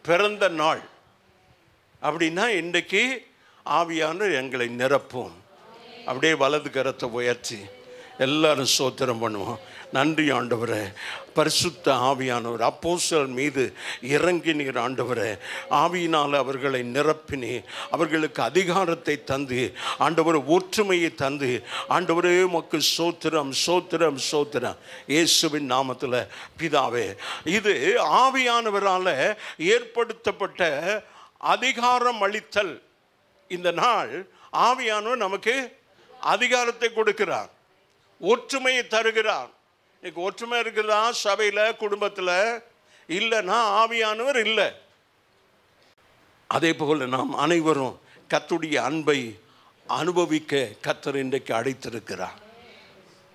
பிறந்த நாள். அப்படின்னா இன்றைக்கு ஆவியானவர் எங்களை நிரப்பும். அப்படியே வலது கரத்தை உயர்த்தி எல்லாரும் ஸ்தோத்திரம் பண்ணுவோம். நன்றி ஆண்டவரே, பரிசுத்த ஆவியானவர் அப்போஸ்தலர் மீது இறங்கினீர் ஆண்டவரே. ஆவியினால் அவர்களை நிரப்பினீர், அவர்களுக்கு அதிகாரத்தை தந்து ஆண்டவர் ஒற்றுமையை தந்து ஆண்டவரே உமக்கு ஸ்தோத்திரம் ஸ்தோத்திரம் ஸ்தோத்திரம் இயேசுவின் நாமத்தில் பிதாவே. இது ஆவியானவரால் ஏற்படுத்தப்பட்ட அதிகாரம் அளித்தல். இந்த நாள் ஆவியானவர் நமக்கு அதிகாரத்தை கொடுக்கிறார், ஒற்றுமையை தருகிறார். இன்னைக்கு ஒற்றுமை இருக்கிறதா சபையில், குடும்பத்தில்? இல்லைன்னா ஆவியானவர் இல்லை. அதே போல் நாம் அனைவரும் கர்த்தருடைய அன்பை அனுபவிக்க கர்த்தர் இன்றைக்கு அழைத்திருக்கிறார்.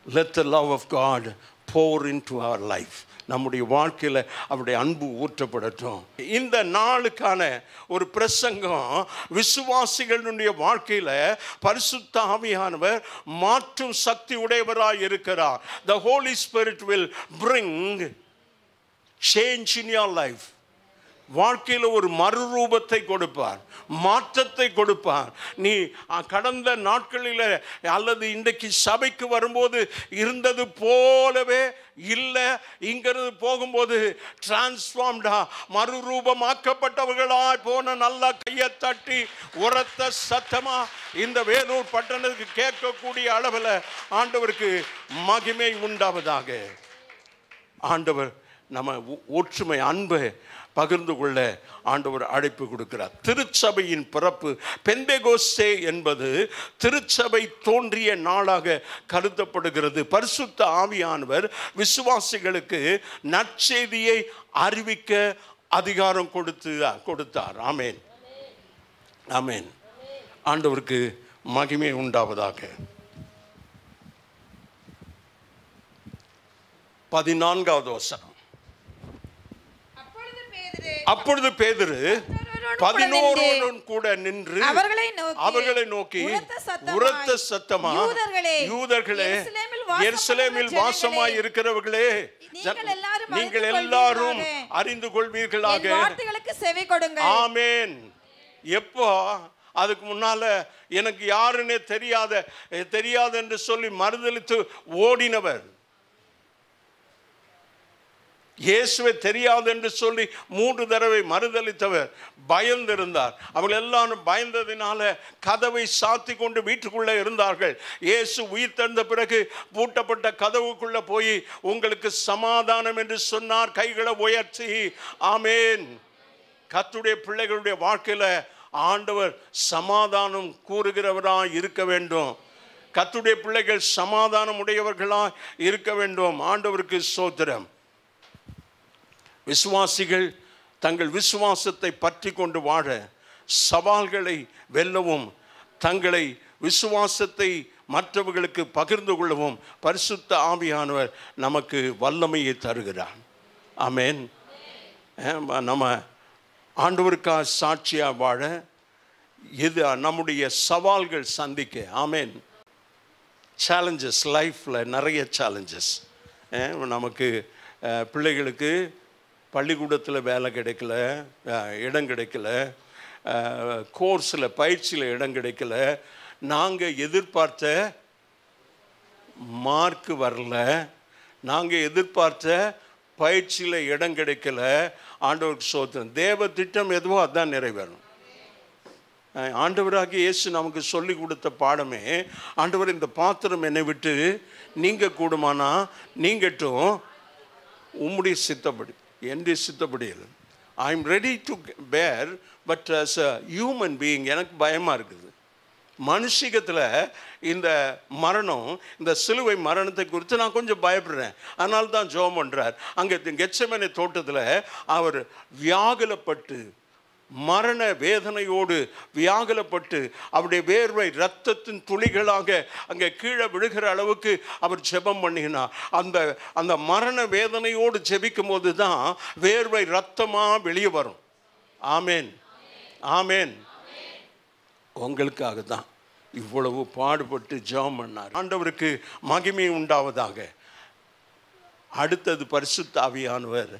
Let the love of God pour into our life. நம்முடைய வாழ்க்கையில் அவருடைய அன்பு ஊற்றப்படட்டும். இந்த நாளுக்கான ஒரு பிரசங்கம், விசுவாசிகளுடைய வாழ்க்கையில் பரிசுத்த ஆவியானவர் மாற்றும் சக்தி உடையவராய் இருக்கிறார். The Holy Spirit will bring change in your life. வாழ்க்கையில் ஒரு மறுரூபத்தை கொடுப்பார், மாற்றத்தை கொடுப்பார். நீ கடந்த நாட்களில் அல்லது இன்றைக்கு சபைக்கு வரும்போது இருந்தது போலவே இல்லை, இங்கிருந்து போகும்போது டிரான்ஸ்ஃபார்ம்டா, மறுரூபமாக்கப்பட்டவர்களாய் போன நல்லா கையை தட்டி உரத்த சத்தமா இந்த வேலூர் பட்டணத்துக்கு கேட்கக்கூடிய அளவில் ஆண்டவருக்கு மகிமை உண்டாவதாக. ஆண்டவர் நம்ம ஒற்றுமை அன்பை பகிர்ந்து கொள்ள ஆண்டவர் அழைப்பு கொடுக்கிறார். திருச்சபையின் பிறப்பு பெந்தேகோஸ்தே என்பது திருச்சபை தோன்றிய நாளாக கருதப்படுகிறது. பரிசுத்த ஆவியானவர் விசுவாசிகளுக்கு நற்செய்தியை அறிவிக்க அதிகாரம் கொடுத்தார். ஆமென், ஆமென். ஆண்டவருக்கு மகிமை உண்டாவதாக. 14வது வசனம். அப்பொழுது பேதுரு 11 கூட நின்று அவர்களை நோக்கி உரத்த சத்தமா, யூதர்களே, எருசலேமில் வாசமாய் இருக்கிறவர்களே, நீங்கள் எல்லாரும் அறிந்து கொள்வீர்களாக. ஆமென். எப்போ? அதுக்கு முன்னால எனக்கு யாருன்னே தெரியாது என்று சொல்லி மறுதலித்து ஓடினவர், இயேசுவை தெரியாது என்று சொல்லி 3 தடவை மறுதலித்தவர் பயந்திருந்தார். அவர்கள் எல்லாரும் பயந்ததினால கதவை சாத்தி கொண்டு வீட்டுக்குள்ளே இருந்தார்கள். இயேசு உயிர் தெழுந்த பிறகு பூட்டப்பட்ட கதவுக்குள்ள போய் உங்களுக்கு சமாதானம் என்று சொன்னார், கைகளை உயர்த்தி. ஆமென். கர்த்தருடைய பிள்ளைகளுடைய வாழ்க்கையில் ஆண்டவர் சமாதானம் கூறுகிறவராய் இருக்க வேண்டும். கர்த்தருடைய பிள்ளைகள் சமாதானம் உடையவர்களாய் இருக்க வேண்டும். ஆண்டவருக்கு ஸ்தோத்திரம். விசுவாசிகள் தங்கள் விசுவாசத்தை பற்றி கொண்டு வாழ, சவால்களை வெல்லவும், தங்களை விசுவாசத்தை மற்றவர்களுக்கு பகிர்ந்து கொள்ளவும் பரிசுத்த ஆவியானவர் நமக்கு வல்லமையை தருகிறார். ஆமென். நம்ம ஆண்டவருக்காக சாட்சியாக வாழ இது நம்முடைய சவால்கள் சந்திக்க. ஆமேன். சேலஞ்சஸ், லைஃப்பில் நிறைய சேலஞ்சஸ். நமக்கு பிள்ளைகளுக்கு பள்ளிக்கூடத்தில் வேலை கிடைக்கல, இடம் கிடைக்கல, கோர்ஸில் பயிற்சியில் இடம் கிடைக்கல, நாங்கள் எதிர்பார்த்த மார்க்கு வரல, நாங்கள் எதிர்பார்த்த பயிற்சியில் இடம் கிடைக்கல. ஆண்டவருக்கு ஸ்தோத்திரம். தேவ திட்டம் எதுவோ அதுதான் நிறைவேறும். ஆண்டவராகிய இயேசு நமக்கு சொல்லி கொடுத்த பாடமே, ஆண்டவர் இந்த பாத்திரம் என்னை விட்டு நீங்க கூடுமானா நீங்கட்டும், உம்முடைய சித்தப்படி, என்னுடைய சித்தப்படி இல்லை. I am ready to bear, but as a human being எனக்கு பயமாக இருக்குது. மனுஷிகத்தில் இந்த மரணம், இந்த சிலுவை மரணத்தை குறித்து நான் கொஞ்சம் பயப்படுறேன். அதனால தான் ஜெபம் பண்ணுறார். அங்கே கெத்செமனே தோட்டத்தில் அவர் வியாகுலப்பட்டு, மரண வேதனையோடு வியாகுலப்பட்டு, அவருடைய வேர்வை இரத்தத்தின் துளிகளாக அங்கே கீழே விழுகிற அளவுக்கு அவர் ஜெபம் பண்ணினார். அந்த மரண வேதனையோடு ஜெபிக்கும் போது தான் வேர்வை இரத்தமாக வெளியே வரும். ஆமேன், ஆமேன். உங்களுக்காக தான் இவ்வளவு பாடுபட்டு ஜெபம் பண்ணார். ஆண்டவருக்கு மகிமை உண்டாவதாக. அடுத்தது பரிசுத்த ஆவியானவர்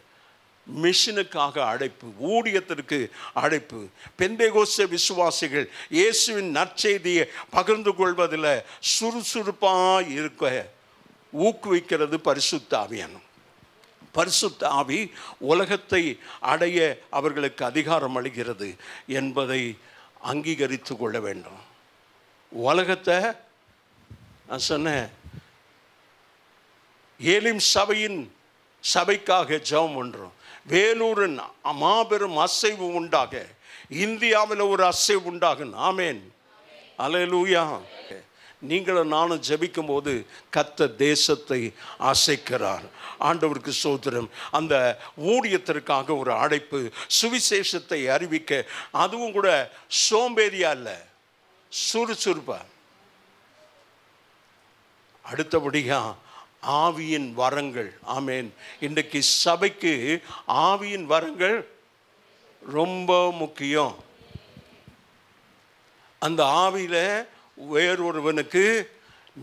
மிஷனுக்காக அழைப்பு, ஊழியத்திற்கு அழைப்பு. பெந்தேகோஸ்தே விசுவாசிகள் இயேசுவின் நற்செய்தியை பகிர்ந்து கொள்வதில் சுறுசுறுப்பாக இருக்க ஊக்குவிக்கிறது பரிசுத்த ஆவியானவர். பரிசுத்த ஆவி உலகத்தை அடைய அவர்களுக்கு அதிகாரம் அளிக்கிறது என்பதை அங்கீகரித்து கொள்ள வேண்டும். உலகத்தை நான் சொன்னேன், ஏலிம் சபைக்காக ஜெபம் பண்றோம். வேலூரின் மாபெரும் அசைவு உண்டாக, இந்தியாவில் ஒரு அசைவு உண்டாகும். ஆமேன், அல்லேலூயா. நீங்களும் நானும் ஜெபிக்கும் போது கர்த்தர் தேசத்தை அசைக்கிறார். ஆண்டவருக்கு ஸ்தோத்திரம். அந்த ஊழியத்திற்காக ஒரு அழைப்பு, சுவிசேஷத்தை அறிவிக்க, அதுவும் கூட சோம்பேறியா இல்லை, சுறுசுறுப்பா. அடுத்தபடியா ஆவியின் வரங்கள். ஆமேன். இன்றைக்கு சபைக்கு ஆவியின் வரங்கள் ரொம்ப முக்கியம். அந்த ஆவியில வேறொருவனுக்கு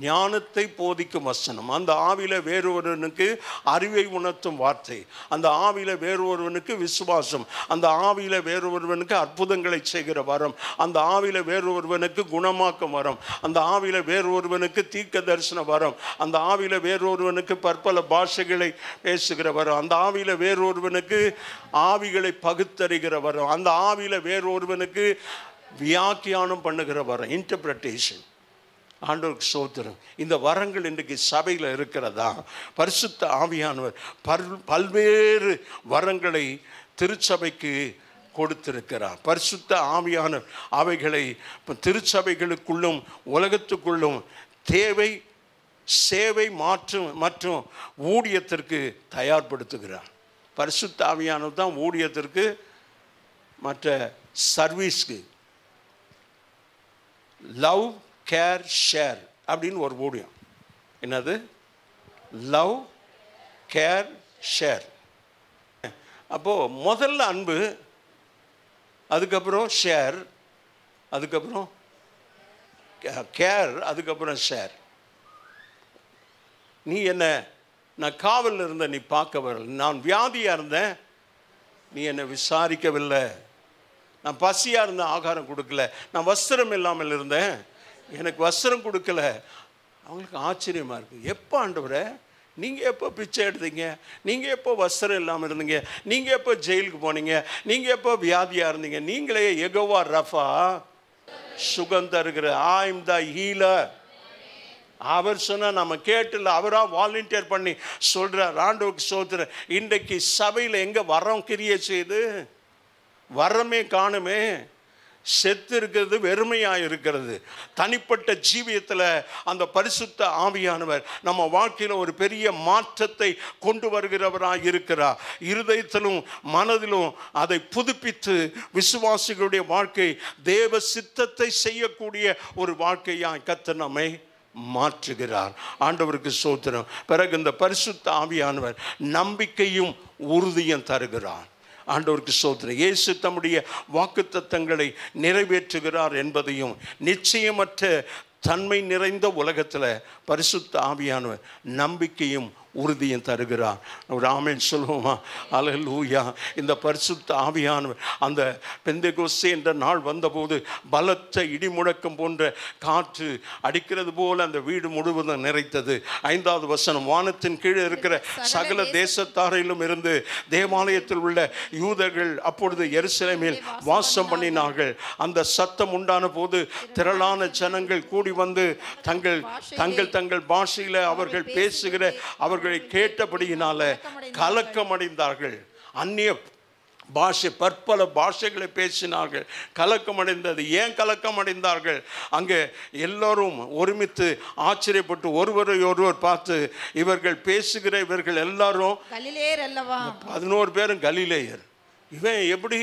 ஞானத்தை போதிக்கும் வசனம், அந்த ஆவியில வேறொருவனுக்கு அறிவை உணர்த்தும் வார்த்தை, அந்த ஆவியில வேறொருவனுக்கு விசுவாசம், அந்த ஆவியில வேறொருவனுக்கு அற்புதங்களை செய்கிற வரம், அந்த ஆவியில வேறொருவனுக்கு குணமாக்கும் வரம், அந்த ஆவியில வேறொருவனுக்கு தீர்க்க தரிசன வரம், அந்த ஆவியில வேறொருவனுக்கு பற்பல பாஷைகளை பேசுகிற வரம், அந்த ஆவியில வேறொருவனுக்கு ஆவிகளை பகுத்தறிகிற வரம், அந்த ஆவியில வேறொருவனுக்கு வியாக்கியானம் பண்ணுகிற வரம், இன்டர்பிரட்டேஷன். ஆண்டவருக்கு ஸ்தோத்திரம். இந்த வரங்கள் இன்றைக்கு சபையில் இருக்கிறதா? பரிசுத்த ஆவியானவர் பல்வேறு வரங்களை திருச்சபைக்கு கொடுத்திருக்கிறார். பரிசுத்த ஆவியானவர் அவைகளை திருச்சபைகளுக்குள்ளும் உலகத்துக்குள்ளும் தேவை, சேவை மற்றும் ஊழியத்திற்கு தயார்படுத்துகிறார். பரிசுத்த ஆவியானவர் தான் ஊழியத்திற்கு, மற்ற சர்வீஸ்க்கு. லவ், கேர், ஷேர் அப்படின்னு ஒரு ஊழியம். என்னது? Love, care, share. அப்போ முதல்ல அன்பு, அதுக்கப்புறம் ஷேர், அதுக்கப்புறம் கேர், அதுக்கப்புறம் ஷேர். நீ என்ன, நான் காவலில் இருந்த நீ பார்க்க வரல, நான் வியாதியாக இருந்தேன் நீ என்னை விசாரிக்கவில்லை, நான் பசியாக இருந்தேன் ஆகாரம் கொடுக்கல, நான் வஸ்திரம் இல்லாமல் இருந்தேன் எனக்கு வஸ்திரம் கொடுக்கல. அவங்களுக்கு ஆச்சரியமாக இருக்குது. எப்போ ஆண்டவரே, நீங்கள் எப்போ பிச்சை எடுத்தீங்க, நீங்கள் எப்போ வஸ்திரம் இல்லாமல் இருந்தீங்க, நீங்கள் எப்போ ஜெயிலுக்கு போனீங்க, நீங்கள் எப்போ வியாதியாக இருந்தீங்க, நீங்களே யெகோவா ரஃபா, சுகம் தருகிற, ஐ அம் த ஹீலர். அவர் சொன்னால் நம்ம கேட்டுல, அவராக வாலண்டியர் பண்ணி சொல்கிறார். ஆண்டவருக்கு ஸ்தோத்திரம். இன்றைக்கு சபையில் எங்கே வரம் கிரியை செய்து, வரமே காணுமே, செத்து இருக்கிறது, வெறுமையாக இருக்கிறது. தனிப்பட்ட ஜீவியத்தில் அந்த பரிசுத்த ஆவியானவர் நம்ம வாழ்க்கையில் ஒரு பெரிய மாற்றத்தை கொண்டு வருகிறவராக இருக்கிறார். இருதயத்திலும் மனதிலும் அதை புதுப்பித்து விசுவாசிகளுடைய வாழ்க்கை தேவ சித்தத்தை செய்யக்கூடிய ஒரு வாழ்க்கையாக கர்த்தர் நம்மை மாற்றுகிறார். ஆண்டவருக்கு ஸ்தோத்திரம். பிறகு இந்த பரிசுத்த ஆவியானவர் நம்பிக்கையும் உறுதியும் தருகிறார். ஆண்டவருக்கு ஸ்தோத்திரம். இயேசு தம்முடைய வாக்குத்தத்தங்களை நிறைவேற்றுகிறார் என்பதையும், நிச்சயமற்ற தன்மை நிறைந்த உலகத்தில் பரிசுத்த ஆவியானவர் நம்பிக்கையும் உறுதியும் தருகிறார். ஒரு ஆமென் சொல்லுவோமா? அல்லேலூயா. இந்த பரிசுத்த ஆவியானவர் அந்த பெந்தெகோஸ்தே என்ற நாள் வந்தபோது பலத்த இடிமுழக்கம் போன்ற காற்று அடிக்கிறது போல அந்த வீடு முழுவதும் நிறைத்தது. 5வது வசனம், வானத்தின் கீழே இருக்கிற சகல தேசத்தாரிலும் இருந்து தேவாலயத்தில் உள்ள யூதர்கள் அப்பொழுது எருசலேமில் வாசம் பண்ணினார்கள். அந்த சத்தம் உண்டான போது திரளான ஜனங்கள் கூடி வந்து தங்கள் பாஷையில் அவர்கள் பேசுகிற அவர்களை கேட்டபடியினால கலக்கமடைந்தார்கள். அந்நிய பாஷை, பற்பல பாஷைகளை பேசினார்கள். கலக்கமடைந்தது. ஏன் கலக்கமடைந்தார்கள்? அங்கே எல்லோரும் ஒருமித்து ஆச்சரியப்பட்டு ஒருவரை ஒருவர் பார்த்து, இவர்கள் பேசுகிற இவர்கள் எல்லாரும் கலிலேயர் அல்லவா? 11 பேரும் கலிலேயர். இவன் எப்படி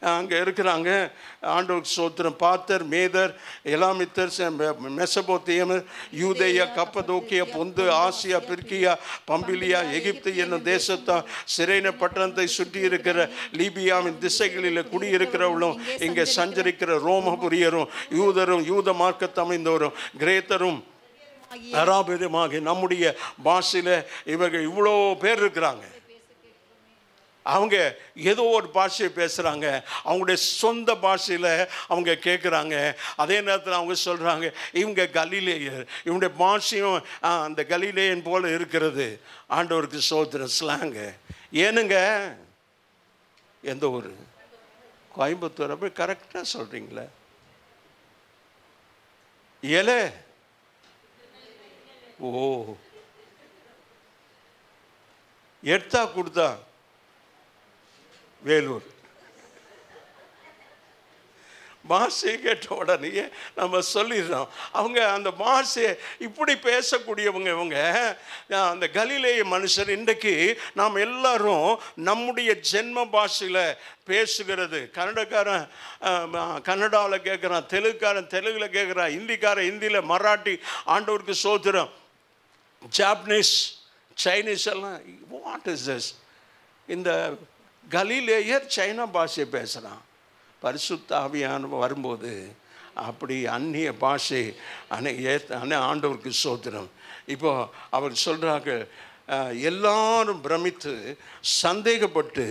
அங்கே இருக்கிறாங்க? ஆண்டவருக்கு ஸ்தோத்திரம். பார்த்தர், மேதர், எலாமித்தர், மெசபோத்தியமர், யூதேயா, கப்பதோக்கியா, பொந்து, ஆசியா, பிர்கியா, பம்பிலியா, எகிப்து என்னும் தேசத்தான், சிரேன பட்டணத்தை சுற்றி இருக்கிற லீபியாவின் திசைகளில் குடியிருக்கிறவளும், இங்கே சஞ்சரிக்கிற ரோமபுரியரும், யூதரும், யூத மார்க்கத்தை அமைந்தவரும், கிரேத்தரும், அராபியருமாகிய நம்முடைய பாஷையில் இவர்கள் இவ்வளோ பேர் இருக்கிறாங்க. அவங்க ஏதோ ஒரு பாஷையை பேசுகிறாங்க, அவங்களுடைய சொந்த பாஷையில் அவங்க கேட்குறாங்க. அதே நேரத்தில் அவங்க சொல்கிறாங்க, இவங்க கலிலேயர், இவங்களுடைய பாஷையும் அந்த கலிலேயன் போல் இருக்கிறது. ஆண்டவருக்கு ஸ்தோத்திரம். ஸ்லாங்கு ஏனுங்க? எந்த ஊர்? கோயம்புத்தூர். அப்படி கரெக்டாக சொல்கிறீங்களே. ஏலே ஓ எடுத்தா கொடுத்தா வேலூர். பாஷையை கேட்ட உடனே நம்ம சொல்லிடுறோம். அவங்க அந்த பாஷையை இப்படி பேசக்கூடியவங்க இவங்க. அந்த கலிலேய மனுஷர். இன்றைக்கு நாம் எல்லாரும் நம்முடைய ஜென்ம பாஷையில் பேசுகிறது. கன்னடக்காரன் கன்னடாவில் கேட்குறான், தெலுங்குக்காரன் தெலுங்கில் கேட்குறான், ஹிந்திக்காரன் ஹிந்தியில், மராட்டி, ஆண்டவருக்கு ஸ்தோத்திரம், ஜாப்பனீஸ், சைனீஸ் எல்லாம். What is this? இந்த கலிலேயர் சைனா பாஷை பேசுகிறான். பரிசுத்த ஆவியானவர் வரும்போது அப்படி அந்நிய பாஷை ஆண்டவருக்கு ஸ்தோத்திரம். இப்போ அவர் சொல்கிறாங்க, எல்லாரும் பிரமித்து சந்தேகப்பட்டு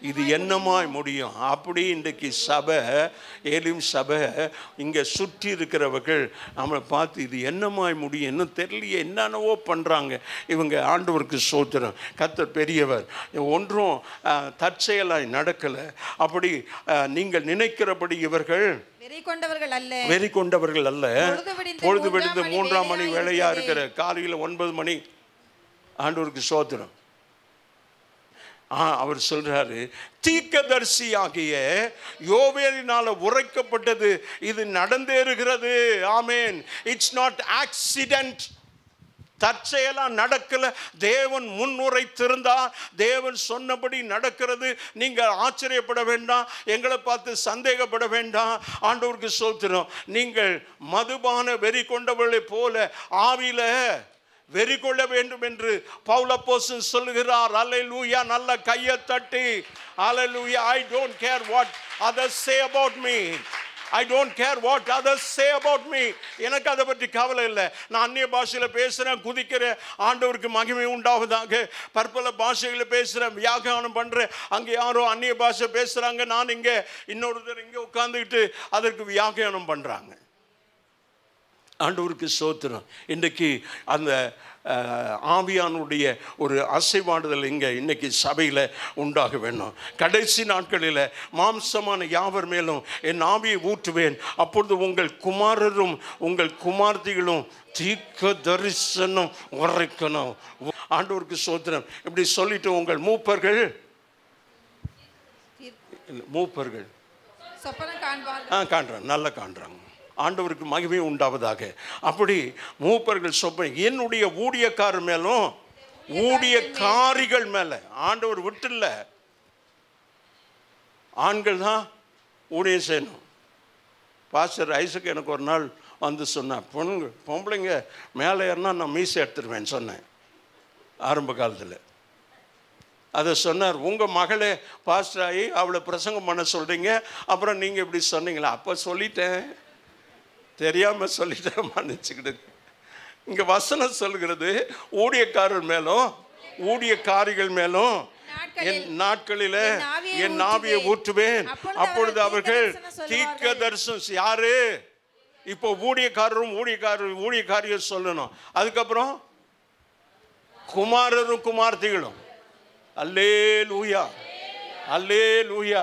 இது என்னமாய் முடியும்? அப்படி இன்றைக்கு சபை, ஏலிம் சபை, இங்கே சுற்றி இருக்கிறவர்கள் நம்மளை பார்த்து இது என்னமாய் முடியும், இன்னும் தெரியலையே, என்னென்னவோ பண்ணுறாங்க இவங்க. ஆண்டவருக்கு ஸ்தோத்திரம். கர்த்தர் பெரியவர். ஒன்றும் தற்செயலாய் நடக்கலை. அப்படி நீங்கள் நினைக்கிறபடி இவர்கள் வெறி கொண்டவர்கள் அல்ல. பொழுது விடிந்து 3ஆம் மணி வேளையாக இருக்கிற காலையில் 9 மணி. ஆண்டவருக்கு ஸ்தோத்திரம். அவர் சொல்றாரு, தீர்க்கதரிசியாகிய யோவேலினால உரைக்கப்பட்டது இது நடந்தேறுகிறது. ஆமென். It's not accident. தற்செயலா நடக்கல. தேவன் முன்னுரைத்திருந்தா, தேவன் சொன்னபடி நடக்கிறது. நீங்கள் ஆச்சரியப்பட வேண்டாம், எங்களை பார்த்து சந்தேகப்பட வேண்டாம். ஆண்டவருக்கு ஸ்தோத்திரம். நீங்கள் மதுபான வெறி கொண்டவர்களை போல ஆவியில வெறி கொள்ள வேண்டும் என்று பவுல் அப்போஸ்தலன் சொல்லுகிறார். அல்லேலூயா. நல்ல கையை தட்டி அல்லேலூயா. I don't care what others say about me. I don't care what others say about me. எனக்கு அதை பற்றி கவலை இல்லை. நான் அந்நிய பாஷையில் பேசுகிறேன், குதிக்கிறேன், ஆண்டவருக்கு மகிமை உண்டாவதாக. பற்பல பாஷைகளை பேசுகிறேன், வியாக்கியானம் பண்ணுறேன். அங்கே யாரோ அந்நிய பாஷை பேசுகிறாங்க, நான் இங்கே இன்னொருத்தர் இங்கே உட்காந்துக்கிட்டு அதற்கு வியாக்கியானம் பண்ணுறாங்க. ஆண்டவருக்கு ஸ்தோத்திரம். இன்றைக்கு அந்த ஆவியானுடைய ஒரு அசைவாடுதல் இங்கே இன்னைக்கு சபையில் உண்டாக வேணும். கடைசி நாட்களில் மாம்சமான யாவர் மேலும் என் ஆவியை ஊற்றுவேன், அப்பொழுது உங்கள் குமாரரும் உங்கள் குமார்த்திகளும் தீர்க்க தரிசனம் உரைக்கணும். ஆண்டவருக்கு ஸ்தோத்திரம். இப்படி சொல்லிட்டு உங்கள் மூப்பர்கள் காண்றாங்க, நல்லா காண்றாங்க. ஆண்டவருக்கு மகிமை உண்டாவதாக. அப்படி மூப்பர்கள் சொப்பனை என்னுடைய ஊழியக்காரர் மேலும் ஊழியக்காரிகள் மேல ஆண்டவர் விட்டுல. ஆண்கள் தான் ஊழியம் செய்யணும். பாஸ்டர் ஐசக் எனக்கு ஒரு நாள் வந்து சொன்னேன், பொம்பளைங்க மேலே ஏறினா நான் மீசை எடுத்துருவேன்னு சொன்னேன் ஆரம்ப காலத்தில். அதை சொன்னார். உங்கள் மகளே பாஸ்டர் ஆகி அவளை பிரசங்கம் பண்ண சொல்கிறீங்க, அப்புறம் நீங்கள் இப்படி சொன்னீங்களா? அப்போ சொல்லிட்டேன், தெரியாமல் சொல்லிட்டேன், மன்னிச்சுக்கிடுங்க. இங்கே வசனம் சொல்கிறது, ஊழியக்காரர் மேலும் ஊழியக்காரிகள் மேலும் என் நாட்களில் என் ஆவியை ஊற்றுவேன், அப்பொழுது அவர்கள் தீர்க்க தரிசனம். யாரு இப்போ? ஊழியக்காரரும் ஊழியக்காரியும் சொல்லணும். அதுக்கப்புறம் குமாரரும் குமார்த்திகளும். அல்லேலூயா, அல்லேலூயா.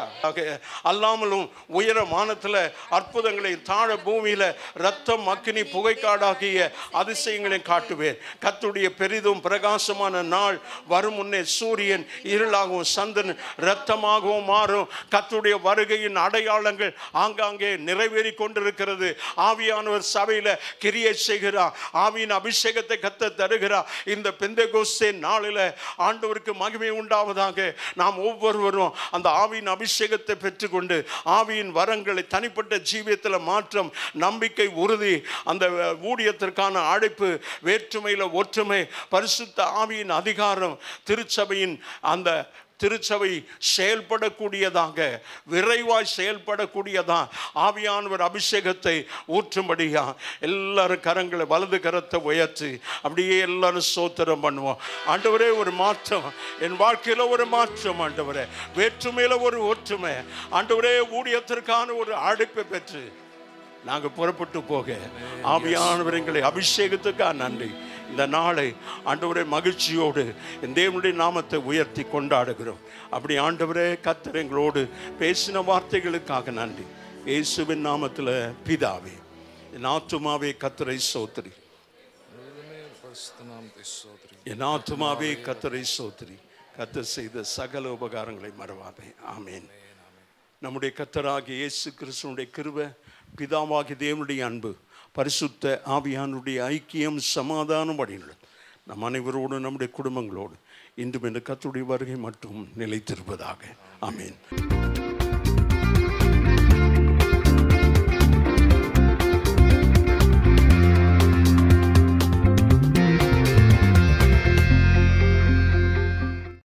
அல்லாமலும் உயர வானத்தில் அற்புதங்களை, தாழ பூமியில் ரத்தம் அக்கினி புகைக்காடாகிய அதிசயங்களை காட்டுவேன். கர்த்தருடைய பெரிதும் பிரகாசமான நாள் வரும் முன்னே சூரியன் இருளாகவும் சந்திரன் இரத்தமாகவும் மாறும். கர்த்தருடைய வருகையின் அடையாளங்கள் ஆங்காங்கே நிறைவேறி கொண்டிருக்கிறது. ஆவியானவர் சபையில் கிரியை செய்கிறார். ஆவியின் அபிஷேகத்தை கர்த்தர் தருகிறார். இந்த பெந்தெகோஸ்தே நாளில் ஆண்டவருக்கு மகிமை உண்டாவதாக. நாம் ஒவ்வொருவரும் அந்த ஆவியின் அபிஷேகத்தை பெற்றுக்கொண்டு ஆவியின் வரங்களை தனிப்பட்ட ஜீவியத்தில் மாற்றம், நம்பிக்கை, உறுதி, அந்த ஊழியத்திற்கான அழைப்பு, வேற்றுமையில் ஒற்றுமை, பரிசுத்த ஆவியின் அதிகாரம், திருச்சபையின் அந்த திருச்சபை செயல்படக்கூடியதாக, விரைவாய் செயல்படக்கூடியதான் ஆவியானவர் அபிஷேகத்தை ஊற்றும்படியா எல்லாரும் கரங்களை, வலது கரத்தை உயர்த்தி அப்படியே எல்லாரும் ஸ்தோத்திரம் பண்ணுவோம். ஆண்டவரே, ஒரு மாற்றம் என் வாழ்க்கையில், ஒரு மாற்றம் ஆண்டவரே, வேற்றுமையில் ஒரு ஒற்றுமை ஆண்டவரே, ஊழியத்திற்கான ஒரு அழைப்பை பெற்று நாங்கள் புறப்பட்டு போக ஆவியானவர் எங்களை அபிஷேகத்துக்காக நன்றி. இந்த நாளை ஆண்டவரே மகிழ்ச்சியோடு என் தேவனுடைய நாமத்தை உயர்த்தி கொண்டாடுகிறோம். அப்படி ஆண்டவரே கர்த்தர் எங்களோடு பேசின வார்த்தைகளுக்காக நன்றி. இயேசுவின் நாமத்தில் பிதாவே. என் ஆத்துமாவே கர்த்தரை ஸ்தோத்திரி, என் ஆத்துமாவே கர்த்தரை ஸ்தோத்திரி, கர்த்தர் செய்த சகல உபகாரங்களை மறவாதே. ஆமேன். நம்முடைய கர்த்தராகிய இயேசு கிறிஸ்துவினுடைய கிருபை, பிதாவாகிய தேவனுடைய அன்பு, பரிசுத்த ஆவியானுடைய ஐக்கியம், சமாதானம் வழிநடத்தும் நம் அனைவரோடு, நம்முடைய குடும்பங்களோடு இன்றும் இந்த கர்த்தருடைய வருகை மட்டும் நிலைத்திருப்பதாக. ஆமேன்.